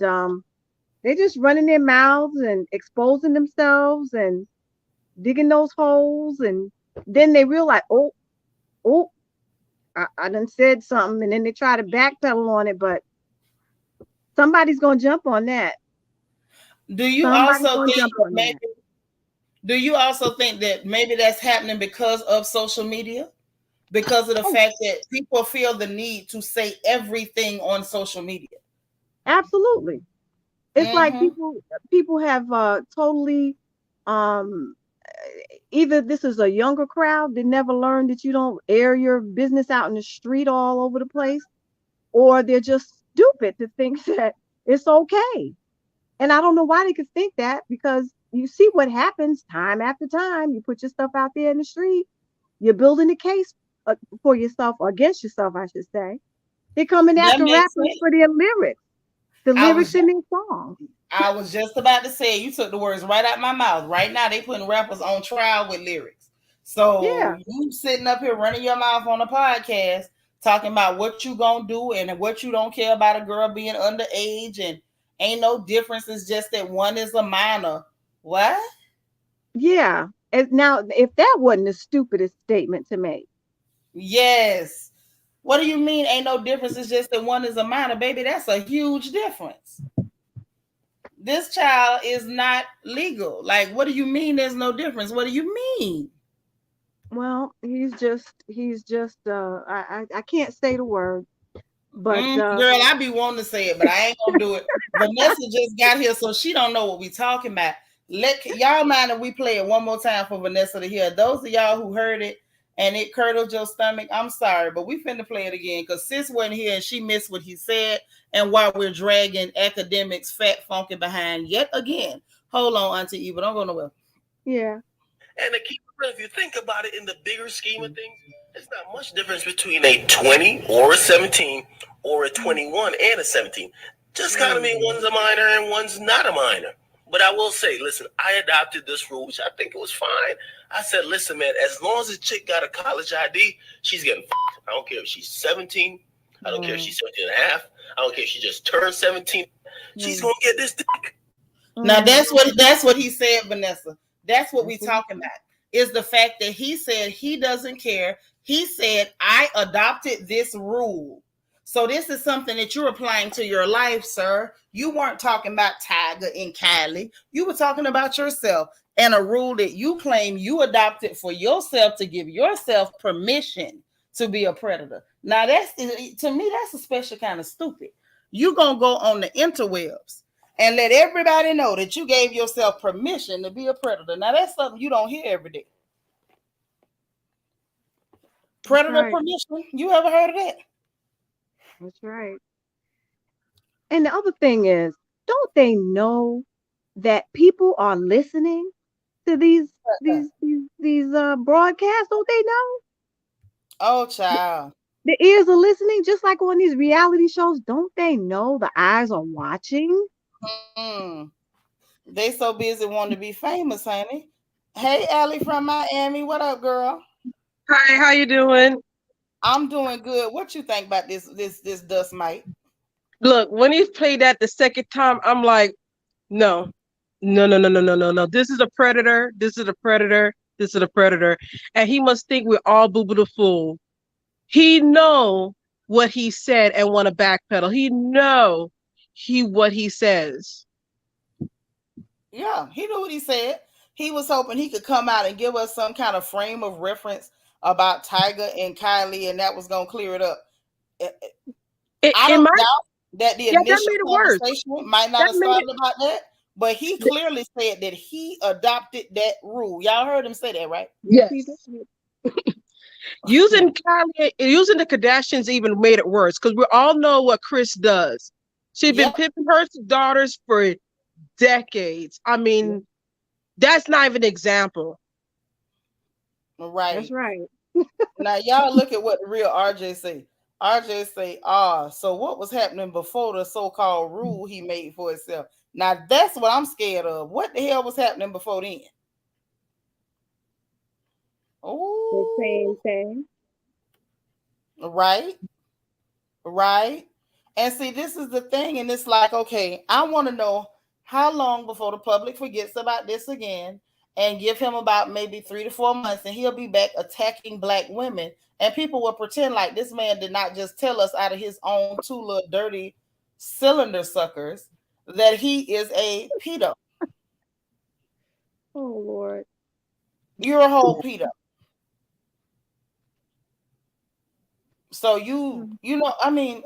they're just running their mouths and exposing themselves and digging those holes, and then they realize, oh, I done said something, and then they try to backpedal on it, but somebody's gonna jump on that. Do you also think that maybe that's happening because of social media? Because of the fact that people feel the need to say everything on social media? Absolutely. It's like people have totally either this is a younger crowd that never learned that you don't air your business out in the street all over the place, or they're just stupid to think that it's okay. And I don't know why they could think that, because you see what happens time after time. You put your stuff out there in the street, you're building a case for yourself, or against yourself, I should say. They're coming after rappers for their lyrics, the lyrics in their songs. I was just about to say, you took the words right out my mouth. Right now, they putting rappers on trial with lyrics. So you sitting up here running your mouth on a podcast, talking about what you gonna do and what you don't care about a girl being underage, and ain't no difference. It's just that one is a minor. What? Yeah. Now, if that wasn't the stupidest statement to make. Yes. What do you mean ain't no difference? It's just that one is a minor, baby. That's a huge difference. This child is not legal. Like, what do you mean there's no difference? What do you mean? Well, I can't say the word, but Girl, I be wanting to say it, but I ain't gonna do it. Vanessa just got here, so she don't know what we talking about. Let y'all mind if we play it one more time for Vanessa to hear. Those of y'all who heard it and it curdled your stomach, I'm sorry, but we finna play it again because sis wasn't here and she missed what he said. And while we're dragging Akademiks fat funky behind yet again. Hold on, Auntie Eva, don't go nowhere. yeah. And to keep it real, if you think about it in the bigger scheme of things, there's not much difference between a 20 or a 17 or a 21 and a 17. Just kind of mean one's a minor and one's not a minor. But I will say, listen, I adopted this rule, which I think it was fine. I said, listen, man, as long as a chick got a college ID, she's getting f***ed. I don't care if she's 17. I don't care if she's 17 and a half. I don't care if she just turned 17. She's going to get this dick. Now, that's what he said, Vanessa. That's what we talking about. Is the fact that he said he doesn't care. He said, I adopted this rule. So this is something that you're applying to your life, sir. You weren't talking about Tiger and Kylie. You were talking about yourself and a rule that you claim you adopted for yourself to give yourself permission to be a predator. Now, that's, to me, that's a special kind of stupid. You're going to go on the interwebs and let everybody know that you gave yourself permission to be a predator. Now, that's something you don't hear every day. Predator permission. You ever heard of that? That's right. And the other thing is, don't they know that people are listening to these broadcasts? Don't they know? Oh, child. The ears are listening, just like on these reality shows. Don't they know the eyes are watching? They so busy wanting to be famous, honey. Hey, Allie from Miami. What up, girl? Hi, how you doing? I'm doing good. What you think about this dust mite? Look, when he played that the second time, I'm like, no. This is a predator. This is a predator. This is a predator. And he must think we're all boo-boo the fool. He know what he said and want to backpedal. He know what he says. Yeah, he knew what he said. He was hoping he could come out and give us some kind of frame of reference about Tiger and Kylie, and that was going to clear it up. I don't doubt that the initial conversation might not have started about that, but he clearly said that he adopted that rule. Y'all heard him say that, right? Yes. Using the Kardashians even made it worse because we all know what Kris does. She's been pimping her daughters for decades. I mean, that's not even an example. Right. That's right. Now, y'all look at what the real RJ say. RJ say, so what was happening before the so-called rule he made for himself? Now, that's what I'm scared of. What the hell was happening before then? Oh, the same thing. Right. And see, this is the thing, and it's like, okay, I want to know how long before the public forgets about this again, and give him about maybe 3 to 4 months, and he'll be back attacking Black women, and people will pretend like this man did not just tell us out of his own 2 little dirty cylinder suckers that he is a pedo. Oh Lord, you're a whole pedo. So you know, I mean,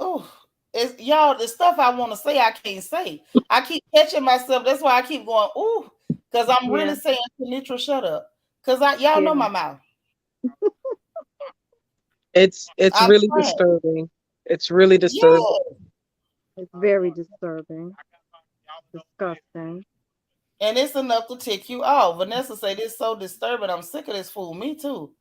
it's y'all, the stuff I want to say I can't say. I keep catching myself. That's why I keep going, because I'm really saying, Seanitra, shut up. Because y'all know my mouth. It's really disturbing. It's really disturbing. It's very disturbing. Disgusting. And it's enough to tick you off. Vanessa said it's so disturbing. I'm sick of this fool. Me too.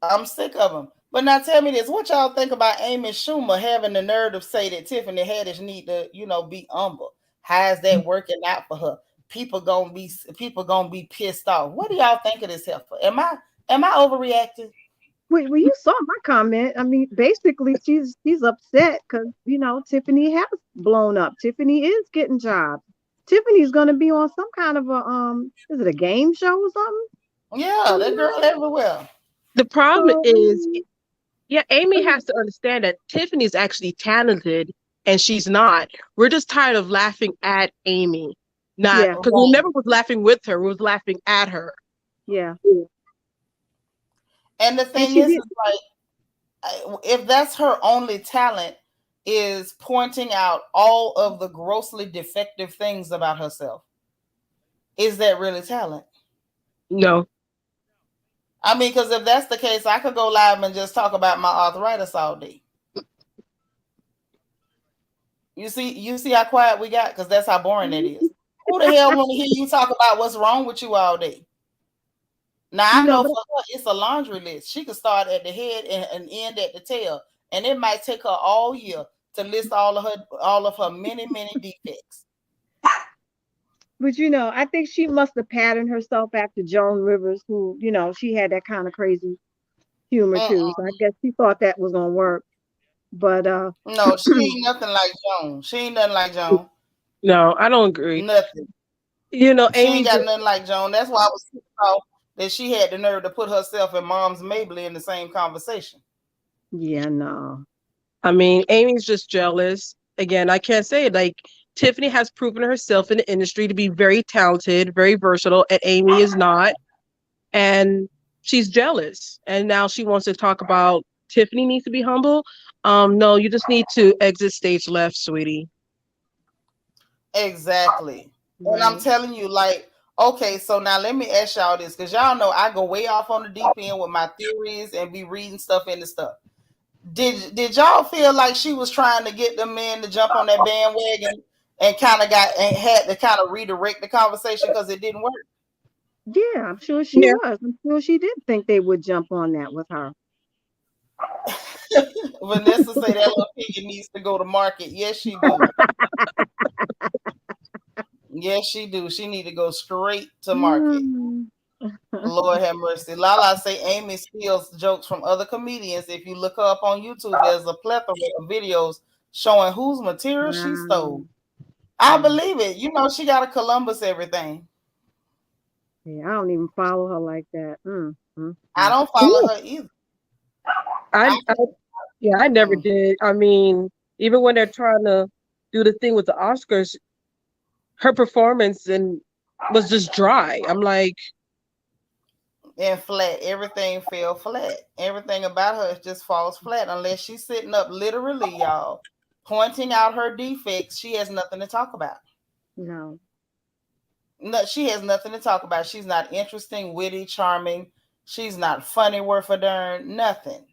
I'm sick of him. But now tell me this, what y'all think about Amy Schumer having the nerve to say that Tiffany Haddish need to, be humble? How is that working out for her? People gonna be pissed off. What do y'all think of this heifer? Am I overreacting? Well, you saw my comment. I mean, basically, she's upset because Tiffany has blown up. Tiffany is getting jobs. Tiffany's gonna be on some kind of a is it a game show or something? Yeah, that girl everywhere. The problem So is, yeah, Amy has to understand that Tiffany's actually talented and she's not. We're just tired of laughing at Amy. Not yeah, because we Right. never was laughing with her, we was laughing at her. yeah. And the And thing she is did. like, if that's her only talent, is pointing out all of the grossly defective things about herself, is that really talent? No. I mean, because if that's the case, I could go live and just talk about my arthritis all day. You see how quiet we got, because that's how boring it is. Who the hell want to hear you talk about what's wrong with you all day? Now You I know, know but for her it's a laundry list. She could start at the head and end at the tail, and it might take her all year to list all of her many defects. I think she must have patterned herself after Joan Rivers, who, she had that kind of crazy humor too. So Mm-mm. I guess she thought that was gonna work. But No, she ain't nothing like Joan. She ain't nothing like Joan. No, I don't agree. Nothing. She Amy ain't got just, nothing like Joan. That's why I was pissed off that she had the nerve to put herself and Mom's Mabley in the same conversation. yeah, no. Amy's just jealous. Again, I can't say it. Like, Tiffany has proven herself in the industry to be very talented, very versatile, and Amy is not. And she's jealous. And now she wants to talk about Tiffany needs to be humble. No, you just need to exit stage left, sweetie. Exactly. And I'm Right. telling you, like, okay, so now let me ask y'all this, because y'all know I go way off on the deep end with my theories and be reading stuff into stuff. Did y'all feel like she was trying to get the men to jump on that bandwagon and kind of got and had to kind of redirect the conversation because it didn't work? Yeah, I'm sure she Yeah. was. I'm sure she did think they would jump on that with her. Vanessa say that little piggy needs to go to market. Yes, she do. Yes, she do. She need to go straight to market. Mm. Lord have mercy. Lala say Amy steals jokes from other comedians. If you look her up on YouTube, there's a plethora of videos showing whose material she Wow. stole. I Wow. believe it. You know, she got a Columbus everything. Yeah, I don't even follow her like that. I don't follow Ooh, her either. I, I, I yeah, I never mm. did. Even when they're trying to do the thing with the Oscars, her performance and was just dry. I'm like, And flat. Everything fell flat. Everything about her just falls flat unless she's sitting up literally, y'all, pointing out her defects. She has nothing to talk about. No. No, she has nothing to talk about. She's not interesting, witty, charming. She's not funny, worth a darn, nothing.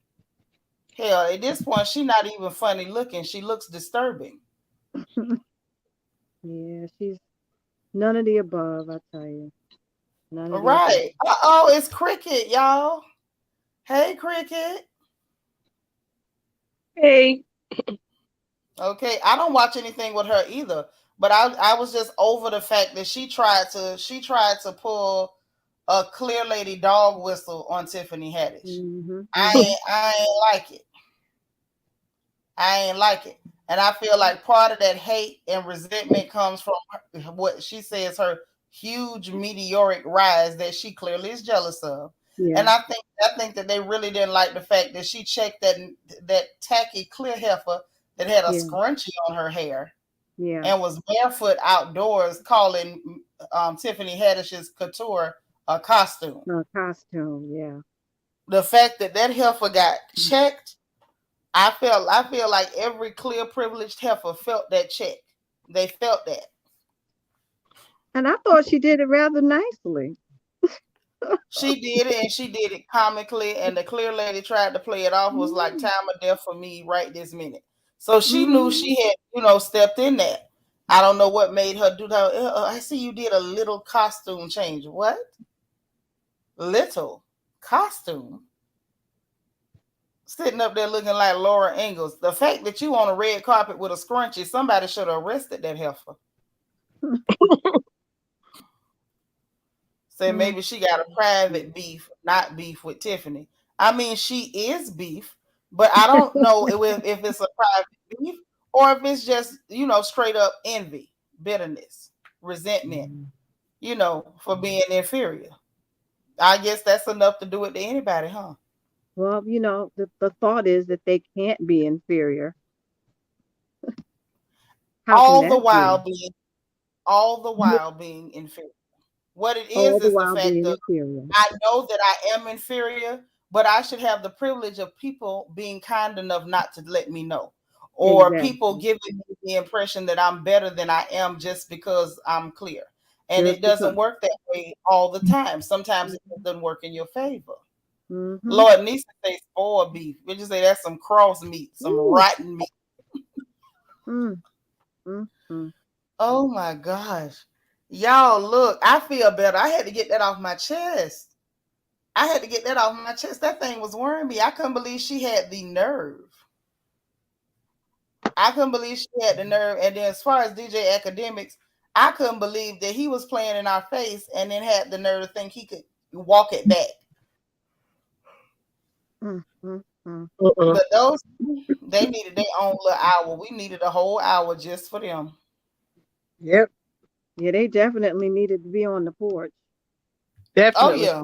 Hell, at this point, she's not even funny looking. She looks disturbing. Yeah, she's none of the above, I tell you. None of the above. Right. Uh-oh, it's Cricket, y'all. Hey, Cricket. hey, Okay, I don't watch anything with her either, but I was just over the fact that she tried to pull a clear lady dog whistle on Tiffany Haddish. I Hmm. ain't like it. I ain't like it. And I feel like part of that hate and resentment comes from what she says her huge meteoric rise that she clearly is jealous of. Yeah, And I think that they really didn't like the fact that she checked that tacky clear heifer that had a yeah, scrunchie on her hair yeah. and was barefoot outdoors calling Tiffany Haddish's couture a costume. Costume, yeah. The fact that heifer got checked, I feel like every clear privileged heifer felt that check. They felt that. And I thought she did it rather nicely. She did it and she did it comically, and the clear lady tried to play it off was like Mm-hmm. time of death for me right this minute. So she knew Mm-hmm. she had, stepped in there. I don't know what made her do that. I see you did a little costume change. What? Little costume? Sitting up there looking like Laura Ingalls. The fact that you on a red carpet with a scrunchie, somebody should have arrested that heifer. Say maybe she got a private beef, not beef with Tiffany. I mean, she is beef, but I don't know if it's a private beef or if it's just, straight up envy, bitterness. resentment, for being inferior. I guess that's enough to do it to anybody, huh? Well, the thought is that they can't be inferior. How can All the that be? while being, all the while being inferior. What it All the is the while fact being of inferior. I know that I am inferior, but I should have the privilege of people being kind enough not to let me know, or people Exactly. giving me the impression that I'm better than I am just because I'm clear. And Just it doesn't because. work that way all the time. Sometimes it Mm-hmm. doesn't work in your favor. Mm-hmm. Lord, Nisa say spoiled beef. We just say that's some cross meat, some Ooh. rotten meat. Mm, mm, mm. Oh my gosh. Y'all, look, I feel better. I had to get that off my chest. I had to get that off my chest. That thing was worrying me. I couldn't believe she had the nerve. I couldn't believe she had the nerve. And then, as far as DJ Akademiks, I couldn't believe that he was playing in our face and then had the nerve to think he could walk it back. Mm, mm, mm. But those, they needed their own little hour. We needed a whole hour just for them. Yep, Yeah, they definitely needed to be on the porch. Oh, definitely. yeah.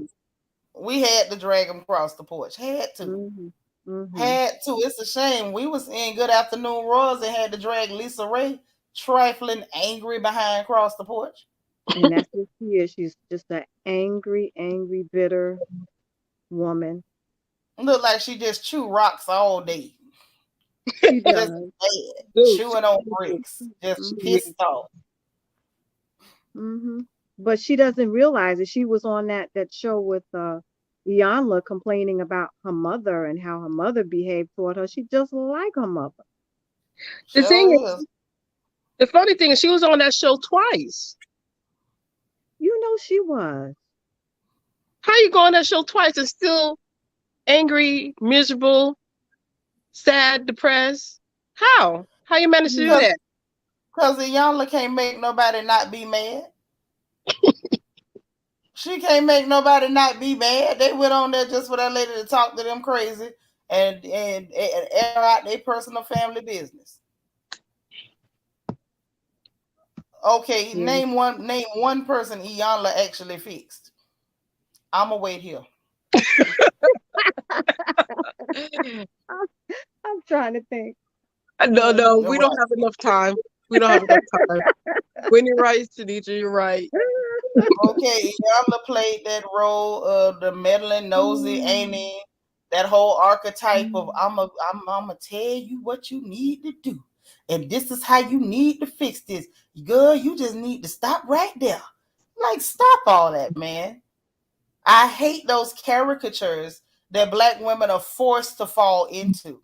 We had to drag them across the porch. Had to. Mm-hmm. Mm-hmm. Had to. It's a shame. We was in Good Afternoon Royals and had to drag Lisa Ray trifling angry behind across the porch. And that's what she is. She's just an angry, angry, bitter woman. Look like she just chew rocks all day. She Just does. bad. Dude, Chewing on bricks. Just Mm-hmm. pissed off. Mm-hmm. But she doesn't realize it. She was on that show with Iyanla complaining about her mother and how her mother behaved toward her. She just like her mother. the thing Sure is, is. the funny thing is, she was on that show twice. You know she was. How you go on that show twice and still angry, miserable, sad, depressed? How? How you manage to do Mm-hmm. Cause that? cause Iyanla can't make nobody not be mad. She can't make nobody not be mad. They went on there just for that lady to talk to them crazy and air out their personal family business. Okay, Yeah. name one person Iyanla actually fixed. I'ma wait here. I'm trying to think. No, no, we don't Right. have enough time. We don't have enough time. When you're right, Seanitra, you're right. Okay, Iyanla played that role of the meddling, nosy Amy. That whole archetype of I'm gonna tell you what you need to do, and this is how you need to fix this. Girl, you just need to stop right there. Like, stop all that, man. I hate those caricatures that black women are forced to fall into.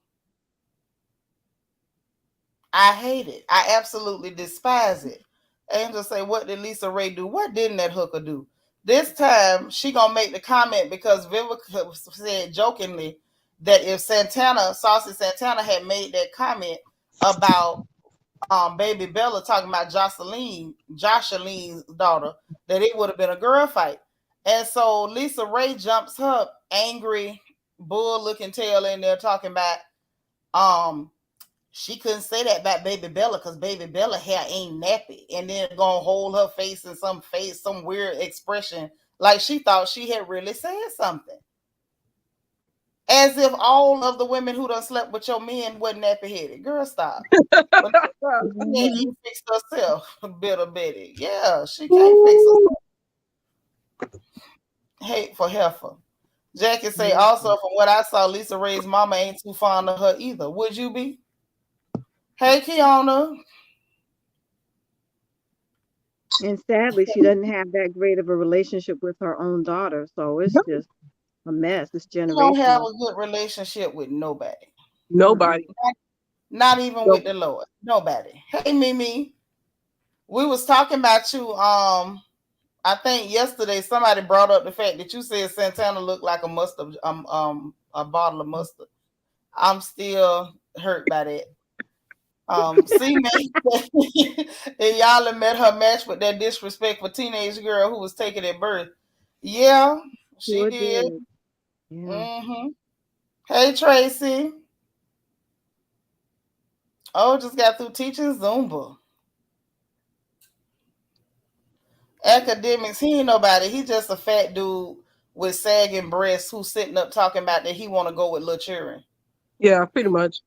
I hate it. I absolutely despise it. Angel say, what did Lisa Ray do? What didn't that hooker do? This time she gonna make the comment because Vivica said jokingly that if Saucy Santana had made that comment about baby Bella talking about Joshaline's daughter, that it would have been a girl fight. And so Lisa Ray jumps her angry bull looking tail in there talking about um she couldn't say that about baby Bella because baby Bella hair ain't nappy, and then gonna hold her face in some weird expression like she thought she had really said something, as if all of the women who done slept with your men wasn't nappy headed. Girl, stop. But she can't Mm-hmm. even fix herself. Bitter Betty, yeah, she can't fix Ooh. herself. Hate for heifer. Jackie say also, Mm-hmm. from what I saw, Lisa Ray's mama ain't too fond of her either. Would you be? Hey, Kiana. And sadly, she doesn't have that great of a relationship with her own daughter. So it's just a mess. It's She don't have generational. a good relationship with nobody. Mm-mm. Nobody. Not even No. with the Lord. Nobody. Hey, Mimi. We was talking about you. I think yesterday somebody brought up the fact that you said Santana looked like a bottle of mustard. I'm still hurt by that. See, man, and y'all have met her match with that disrespectful teenage girl who was taken at birth. Yeah, she Sure did. did. Yeah. Mm-hmm. Hey, Tracy. Oh, just got through teaching Zumba. Academics, he ain't nobody. He just a fat dude with sagging breasts who's sitting up talking about that he want to go with little children. Yeah, pretty much.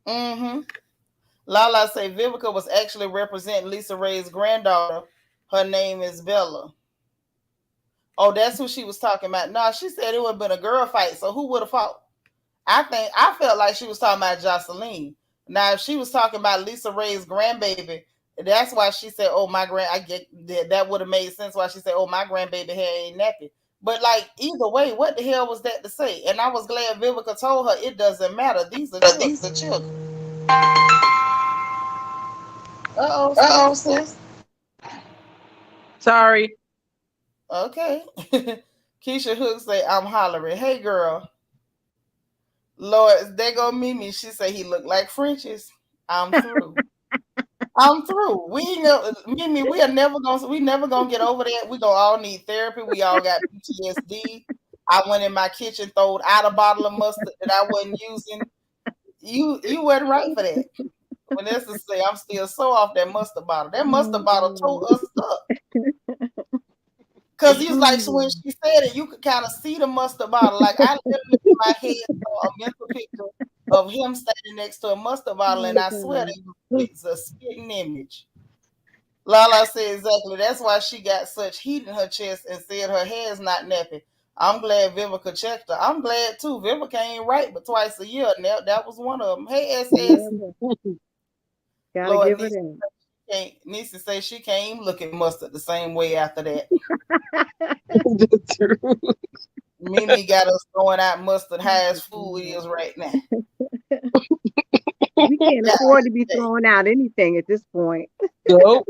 Mm-hmm. Lala say Vivica was actually representing Lisa Ray's granddaughter. Her name is Bella. Oh, that's who she was talking about. No, she said it would have been a girl fight. So who would have fought? I felt like she was talking about Jocelyn. Now, if she was talking about Lisa Ray's grandbaby, that's why she said, "Oh, my grand." I get that would have made sense. Why she said, "Oh, my grandbaby hair ain't nappy." But like either way, what the hell was that to say? And I was glad Vivica told her it doesn't matter. These are children. These are children. Uh-oh, sis. Sorry. Okay. Keisha Hook say, I'm hollering. Hey, girl. Lord, they go Mimi. She say he look like French's. I'm through. I'm through. Mimi, we never gonna get over that. We gonna all need therapy. We all got PTSD. I went in my kitchen, throwed out a bottle of mustard that I wasn't using. You weren't right for that. Vanessa say I'm still so off that mustard bottle. That mustard bottle tore us up. Because he was like, so when she said it, you could kind of see the mustard bottle. Like I literally in my head saw a mental picture of him standing next to a mustard bottle, and I swear it's a spitting image. Lala said exactly. That's why she got such heat in her chest and said her hair is not nappy. I'm glad Vivica checked her. I'm glad too. Vivica ain't right, but twice a year. Now that was one of them. Hey, SS. Gotta Lord, give it in. Nisa say she can't even look at mustard the same way after that. Mimi got us throwing out mustard high as food is right now. We can't afford to be throwing out anything at this point. Nope.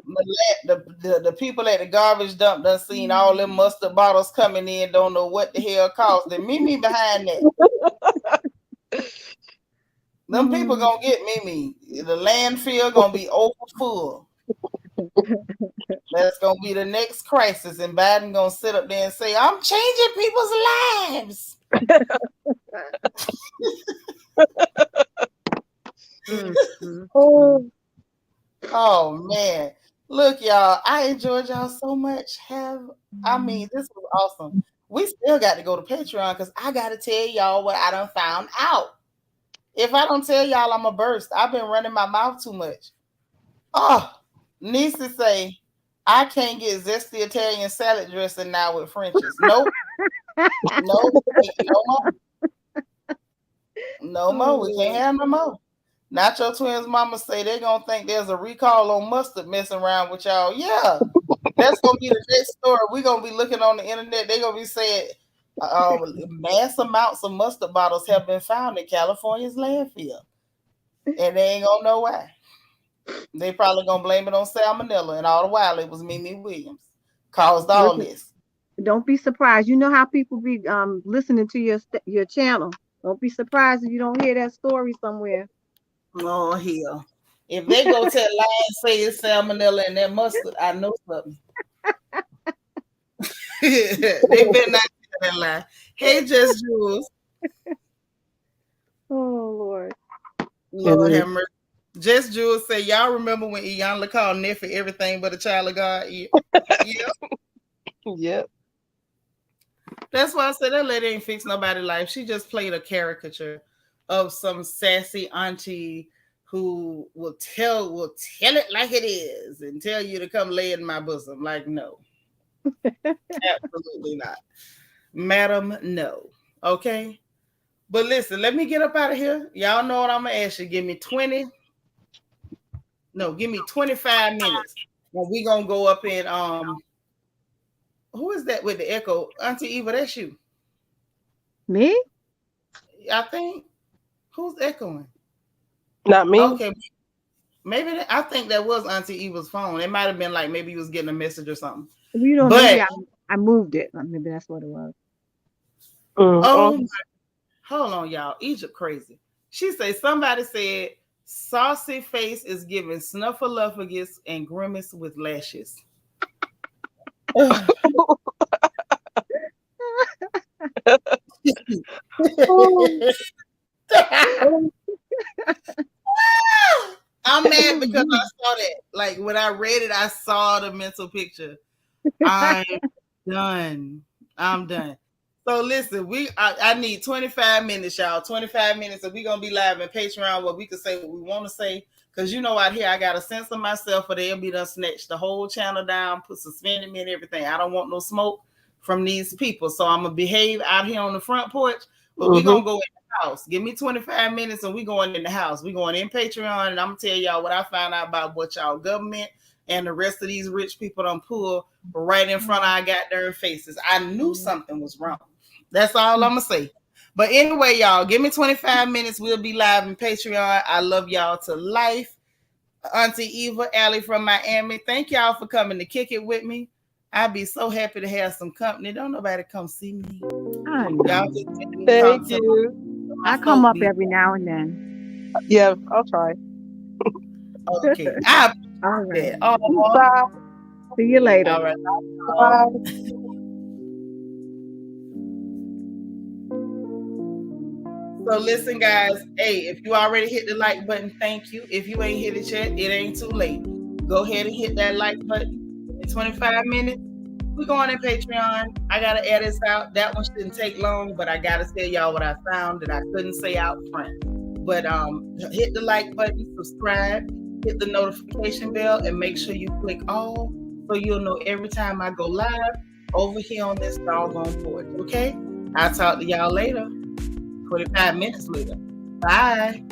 The people at the garbage dump done seen all them mustard bottles coming in, don't know what the hell caused them. Mimi behind that. Them people gonna get Mimi. The landfill gonna be over full. That's gonna be the next crisis, and Biden gonna sit up there and say, "I'm changing people's lives." Oh man, look, y'all! I enjoyed y'all so much. This was awesome. We still got to go to Patreon because I got to tell y'all what I done found out. If I don't tell y'all, I'm a burst. I've been running my mouth too much. Oh, Nisa say I can't get zesty Italian salad dressing now with French's. Nope. No more. No more. We can't have no more. Nacho Twins mama say they're going to think there's a recall on mustard messing around with y'all. Yeah. That's going to be the next story. We're going to be looking on the internet. They're going to be saying mass amounts of mustard bottles have been found in California's landfill. And they ain't going to know why. They probably going to blame it on salmonella. And all the while, it was Mimi Williams. Caused all this. Don't be surprised. You know how people be listening to your channel. Don't be surprised if you don't hear that story somewhere. Oh, hell. If they go tell lions say it's salmonella and that mustard, I know something. They better not tell that lie. Hey, Just Jules. Oh, Lord have mercy. Just Jules say, y'all remember when Iyanla called Neffy everything but a child of God? Yeah. Yep. That's why I said that lady ain't fix nobody's life. She just played a caricature of some sassy auntie who will tell it like it is and tell you to come lay in my bosom. Like, no. Absolutely not. Madam, no. Okay? But listen, let me get up out of here. Y'all know what I'm going to ask you. Give me 25 minutes. And we're going to go up in, who is that with the echo? Auntie Eva, that's you. Me? I think. Who's echoing? Not me. Okay. Maybe I think that was Auntie Eva's phone. It might have been like maybe he was getting a message or something. You know, maybe I moved it. Maybe that's what it was. Oh, hold on, y'all. Egypt crazy. She said somebody said saucy face is giving snuffleupagus and grimace with lashes. I'm mad because I saw that. Like when I read it, I saw the mental picture I'm done. I'm done. So listen, I need 25 minutes, y'all. 25 minutes, and we're gonna be live in Patreon where we can say what we want to say. Cause you know out here I gotta censor myself, or they'll be done snatch the whole channel down, put suspended me and everything. I don't want no smoke from these people, so I'm gonna behave out here on the front porch. But we're gonna go in the house. Give me 25 minutes, and we going in the house. We going in Patreon, and I'm gonna tell y'all what I found out about what y'all government and the rest of these rich people done pull right in front of our goddamn faces. I knew something was wrong. That's all I'm gonna say. But anyway, y'all, give me 25 minutes. We'll be live in Patreon. I love y'all to life. Auntie Eva, Allie from Miami. Thank y'all for coming to kick it with me. I'd be so happy to have some company. Don't nobody come see me. Y'all just Thank you. I come up every now and then. Yeah, I'll try. Okay. I All right. Bye. See you later. All right. Bye. So listen, guys. Hey, if you already hit the like button, thank you. If you ain't hit it yet, it ain't too late. Go ahead and hit that like button. In 25 minutes, we're going in Patreon. I gotta add this out. That one shouldn't take long, but I gotta tell y'all what I found that I couldn't say out front. But hit the like button, subscribe, hit the notification bell, and make sure you click all so you'll know every time I go live over here on this doggone porch. Okay? I'll talk to y'all later. 25 minutes later. Bye.